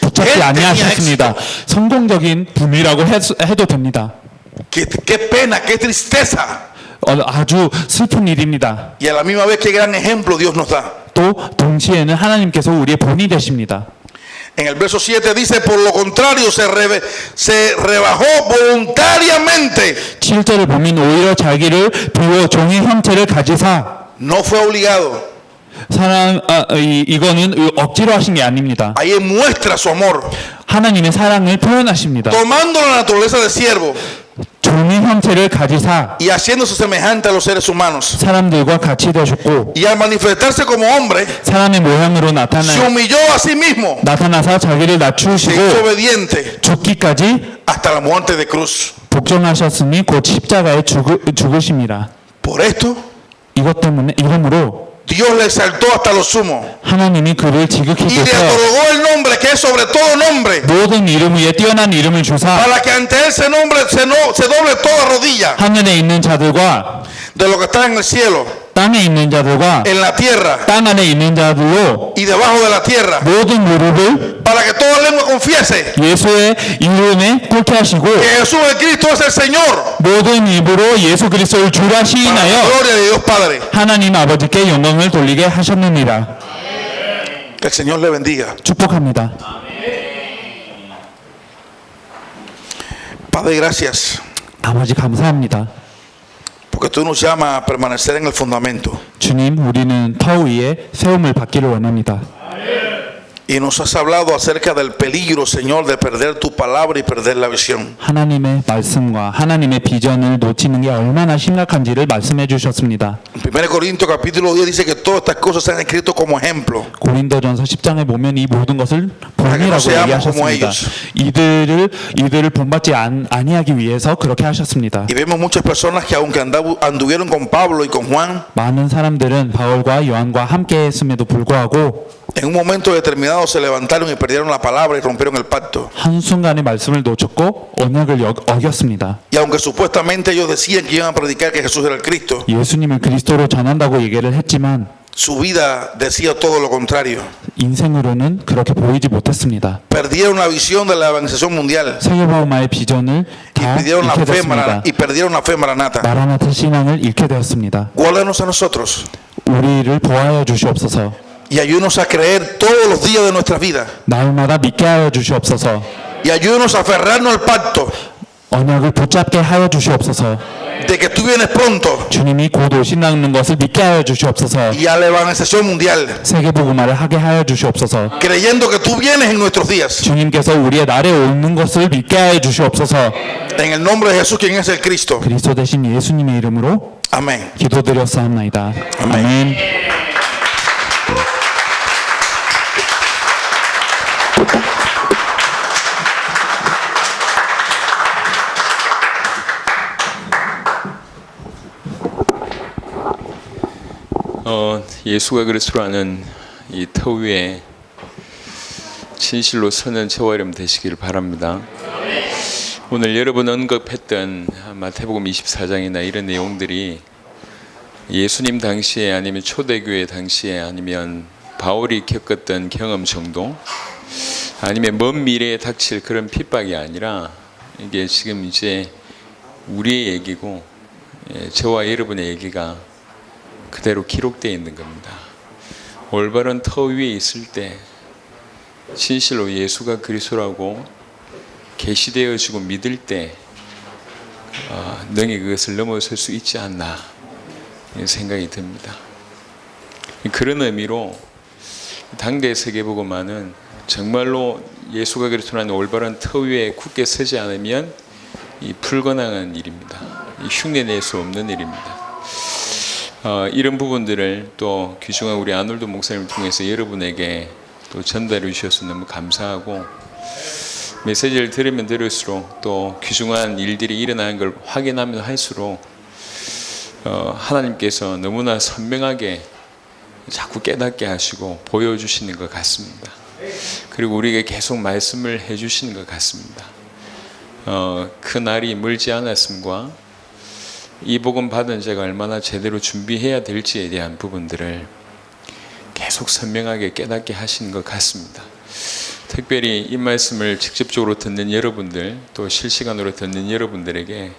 붙잡지 아니하셨습니다. 성공적인 분이라고 해도 됩니다. Qué pena, qué tristeza. 아주 슬픈 일입니다. Y a la misma vez qué gran ejemplo Dios nos da. 또 동시에는 하나님께서 우리의 본이 되십니다. En el verso 7 dice, por lo contrario, se rebajó voluntariamente. 7절을 보면 오히려 자기를 비워 종의 형체를 가지사 No fue obligado. 이거는 억지로 하신 게 아닙니다. Ahí muestra su amor. 하나님의 사랑을 표현하십니다. Tomando la naturaleza de siervo 종의 형체를 가지사 y haciéndose semejante a los seres humanos. 사람들과 같이 되셨고 Y al manifestarse como hombre, 사람의 모양으로 se humilló a sí mismo. 나타나사 자기를 Se 낮추시고 hizo obediente 죽기까지 hasta la muerte de cruz. 복종하셨으니 곧 십자가에 죽으심이라. Por esto, 이것 때문에 이름으로 Dios le exaltó hasta lo sumo. 하나님이 그를 지극히 Y le 높여 otorgó el nombre que es sobre todo nombre. 모든 이름 위에 뛰어난 이름을 주사 Para que ante él se doble toda rodilla 하늘에 있는 자들과 de lo que está en el cielo, 땅에 있는 자들과 en la tierra 땅 안에 있는 자들로 y debajo de la tierra. 모든 무릎을 Para que toda lengua confiese 예수의 이름에 꿇게 하시고 que Jesús el Cristo es el Señor. 모든 입으로 예수 그리스도를 주라 Para la 시인하여 gloria de Dios Padre. 하나님 아버지께 영광을 돌리게 하셨느니라. Que el Señor le bendiga. 축복합니다. Padre, gracias. 아버지 감사합니다. Porque tú nos llamas a permanecer en el fundamento. 주님, 우리는 터 위에 세움을 받기를 원합니다. Y nos has hablado acerca del peligro, Señor, de perder tu palabra y perder la visión. 하나님의 말씀과 하나님의 비전을 놓치는 게 얼마나 심각한지를 말씀해 주셨습니다. En 1 Corintios capítulo 10 dice que todas estas cosas se han escrito como ejemplo. 고린도전서 10장에 보면 이 모든 것을 본이라고 얘기하셨습니다. 이들을 본받지 아니하기 위해서 그렇게 하셨습니다. Y vemos muchas personas que aunque anduvieron con Pablo y con Juan, 많은 사람들은 바울과 요한과 함께 했음에도 불구하고 en un momento determinado se levantaron y perdieron la palabra y rompieron el pacto. 한순간에 말씀을 놓쳤고 언약을 어겼습니다. Y aunque supuestamente ellos decían que iban a predicar que Jesús era el Cristo, 예수님을 그리스도로 전한다고 얘기를 했지만 su vida decía todo lo contrario. 인생으로는 그렇게 보이지 못했습니다. Perdieron la visión de la evangelización mundial 세계복음화의 비전을 다 잃게 됐습니다. perdieron la fe maranata. 마라나타 신앙을 잃게 되었습니다. Guárdanos a nosotros 우리를 보호하여 주시옵소서. y ayúdanos a creer todos los días de nuestra vida. 날마다 믿게 하여 주시옵소서. Y ayúdanos a aferrarnos al pacto 언약을 붙잡게 하여 주시옵소서. de que tú vienes pronto 주님이 곧 오신다는 것을 믿게 하여 주시옵소서. y a la evangelización mundial, 세계복음화를 하게 하여 주시옵소서. creyendo que tú vienes en nuestros días. 주님께서 우리의 날에 오는 것을 믿게 하여 주시옵소서. En el nombre de Jesús, quien es el Cristo. 그리스도 대신 예수님의 이름으로 Amén. 기도드렸사옵나이다. 아멘. 아멘. 예수가 그리스도라는 이 터 위에 진실로 서는 저와 여러분 되시기를 바랍니다. 오늘 여러분 언급했던 마태복음 24장이나 이런 내용들이 예수님 당시에 아니면 초대교회 당시에 아니면 바울이 겪었던 경험 정도 아니면 먼 미래에 닥칠 그런 핍박이 아니라 이게 지금 이제 우리의 얘기고 저와 여러분의 얘기가 그대로 기록되어 있는 겁니다. 올바른 터 위에 있을 때 진실로 예수가 그리스도라고 계시되어지고 믿을 때 능히 그것을 넘어설 수 있지 않나 이런 생각이 듭니다. 그런 의미로 당대 세계복음화는 정말로 예수가 그리스도라는 올바른 터 위에 굳게 서지 않으면 이 불가능한 일입니다. 흉내낼 수 없는 일입니다. 이런 부분들을 또 귀중한 우리 아놀드 목사님을 통해서 여러분에게 또 전달해 주셔서 너무 감사하고, 메시지를 들으면 들을수록 또 귀중한 일들이 일어나는 걸 확인하면 할수록 하나님께서 너무나 선명하게 자꾸 깨닫게 하시고 보여주시는 것 같습니다. 그리고 우리에게 계속 말씀을 해주시는 것 같습니다. 그 날이 멀지 않았음과 이 복음 받은 제가 얼마나 제대로 준비해야 될지에 대한 부분들을 계속 선명하게 깨닫게 하시는 것 같습니다. 특별히 이 말씀을 직접적으로 듣는 여러분들, 또 실시간으로 듣는 여러분들에게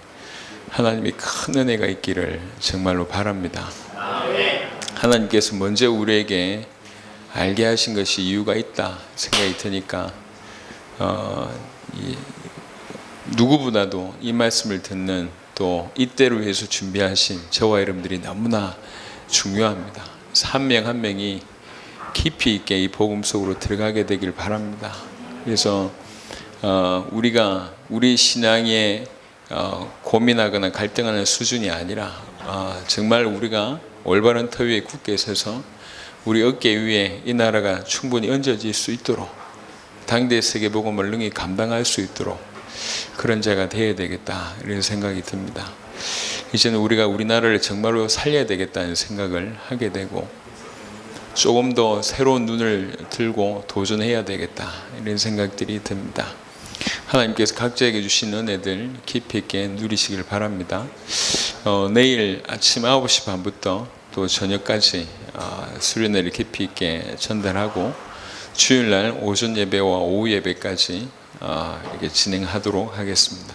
하나님의 큰 은혜가 있기를 정말로 바랍니다. 하나님께서 먼저 우리에게 알게 하신 것이 이유가 있다 생각이 드니까 누구보다도 이 말씀을 듣는, 또 이때를 위해서 준비하신 저와 여러분들이 너무나 중요합니다. 한 명 한 명이 깊이 있게 이 복음 속으로 들어가게 되길 바랍니다. 그래서 우리가 우리 신앙에 고민하거나 갈등하는 수준이 아니라 정말 우리가 올바른 터 위에 굳게 서서 우리 어깨 위에 이 나라가 충분히 얹어질 수 있도록, 당대 세계 복음을 능히 감당할 수 있도록 그런 자가 되어야 되겠다, 이런 생각이 듭니다. 이제는 우리가 우리나라를 정말로 살려야 되겠다는 생각을 하게 되고, 조금 더 새로운 눈을 들고 도전해야 되겠다, 이런 생각들이 듭니다. 하나님께서 각자에게 주신 은혜들 깊이 있게 누리시길 바랍니다. 내일 아침 9시 반부터 또 저녁까지 수련회를 깊이 있게 전달하고, 주일날 오전 예배와 오후 예배까지 이렇게 진행하도록 하겠습니다.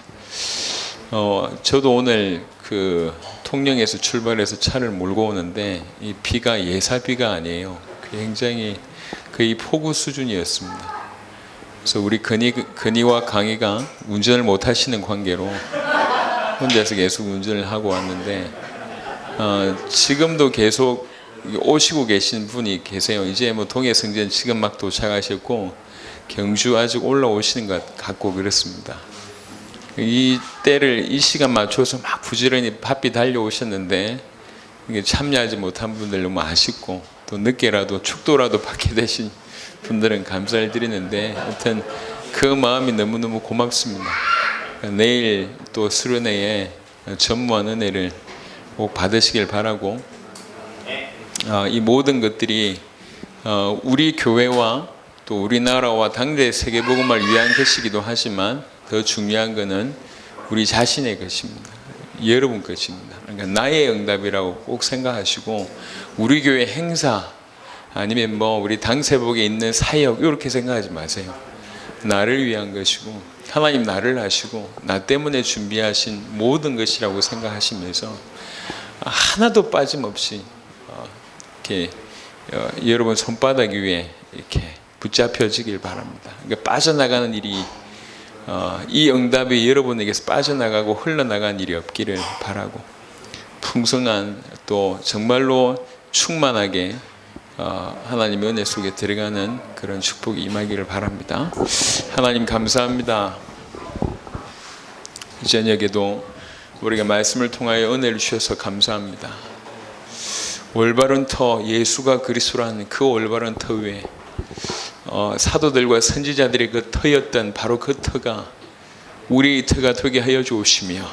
저도 오늘 그 통영에서 출발해서 차를 몰고 오는데 이 비가 예사비가 아니에요. 굉장히 거의 폭우 수준이었습니다. 그래서 우리 근이와 강이가 운전을 못 하시는 관계로 혼자서 계속 운전을 하고 왔는데, 지금도 계속 오시고 계신 분이 계세요. 이제 뭐 동해성전 지금 막 도착하셨고 경주 아직 올라오시는 것 같고 그렇습니다. 이 때를 이 시간 맞춰서 막 부지런히 바삐 달려오셨는데 이게 참여하지 못한 분들 너무 아쉽고, 또 늦게라도 축도라도 받게 되신 분들은 감사를 드리는데, 하여튼 그 마음이 너무너무 고맙습니다. 내일 또 수련회에 전무한 은혜를 꼭 받으시길 바라고, 이 모든 것들이 우리 교회와 또 우리나라와 당대 세계복음을 위한 것이기도 하지만 더 중요한 것은 우리 자신의 것입니다. 여러분 것입니다. 그러니까 나의 응답이라고 꼭 생각하시고, 우리 교회 행사 아니면 뭐 우리 당세복에 있는 사역 이렇게 생각하지 마세요. 나를 위한 것이고, 하나님 나를 아시고 나 때문에 준비하신 모든 것이라고 생각하시면서 하나도 빠짐없이 이렇게 여러분 손바닥 위에 이렇게 붙잡혀지길 바랍니다. 그러니까 빠져나가는 일이, 이 응답이 여러분에게서 빠져나가고 흘러나가는 일이 없기를 바라고, 풍성한 또 정말로 충만하게 하나님의 은혜 속에 들어가는 그런 축복이 임하기를 바랍니다. 하나님 감사합니다. 이 저녁에도 우리가 말씀을 통하여 은혜를 주셔서 감사합니다. 올바른 터, 예수가 그리스도라는 그 올바른 터 위에 사도들과 선지자들의 그 터였던 바로 그 터가 우리의 터가 되게 하여 주시며,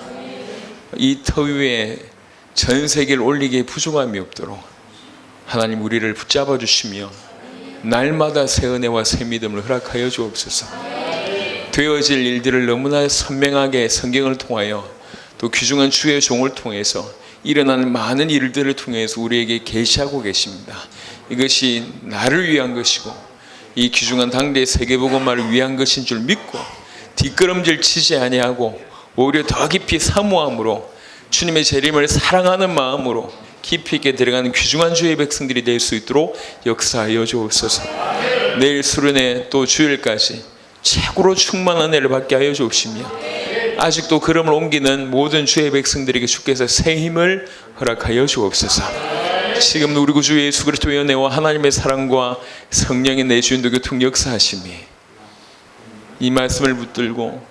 이 터 위에 전 세계를 올리기에 부족함이 없도록 하나님 우리를 붙잡아 주시며 날마다 새 은혜와 새 믿음을 허락하여 주옵소서. 되어질 일들을 너무나 선명하게 성경을 통하여 또 귀중한 주의 종을 통해서 일어나는 많은 일들을 통해서 우리에게 계시하고 계십니다. 이것이 나를 위한 것이고 이 귀중한 당대 세계복음화를 위한 것인 줄 믿고 뒷걸음질 치지 아니하고 오히려 더 깊이 사모함으로 주님의 재림을 사랑하는 마음으로 깊이 있게 들어가는 귀중한 주의 백성들이 될 수 있도록 역사하여 주옵소서. 내일 수련회 또 주일까지 최고로 충만한 은혜를 받게 하여 주옵시며, 아직도 걸음을 옮기는 모든 주의 백성들에게 주께서 새 힘을 허락하여 주옵소서. 지금 우리 구주 예수 그리스도의 은혜와 하나님의 사랑과 성령의 내주인도 교통 역사하심이 이 말씀을 붙들고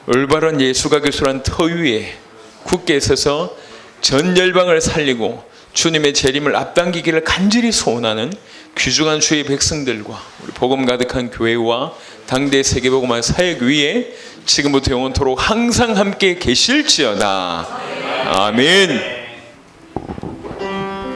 올바른 예수가 그리스도란 터 위에 굳게 서서 전 열방을 살리고 주님의 재림을 앞당기기를 간절히 소원하는 귀중한 주의 백성들과 우리 복음 가득한 교회와 당대 세계복음화 사역 위에 지금부터 영원토록 항상 함께 계실지어다. 아멘.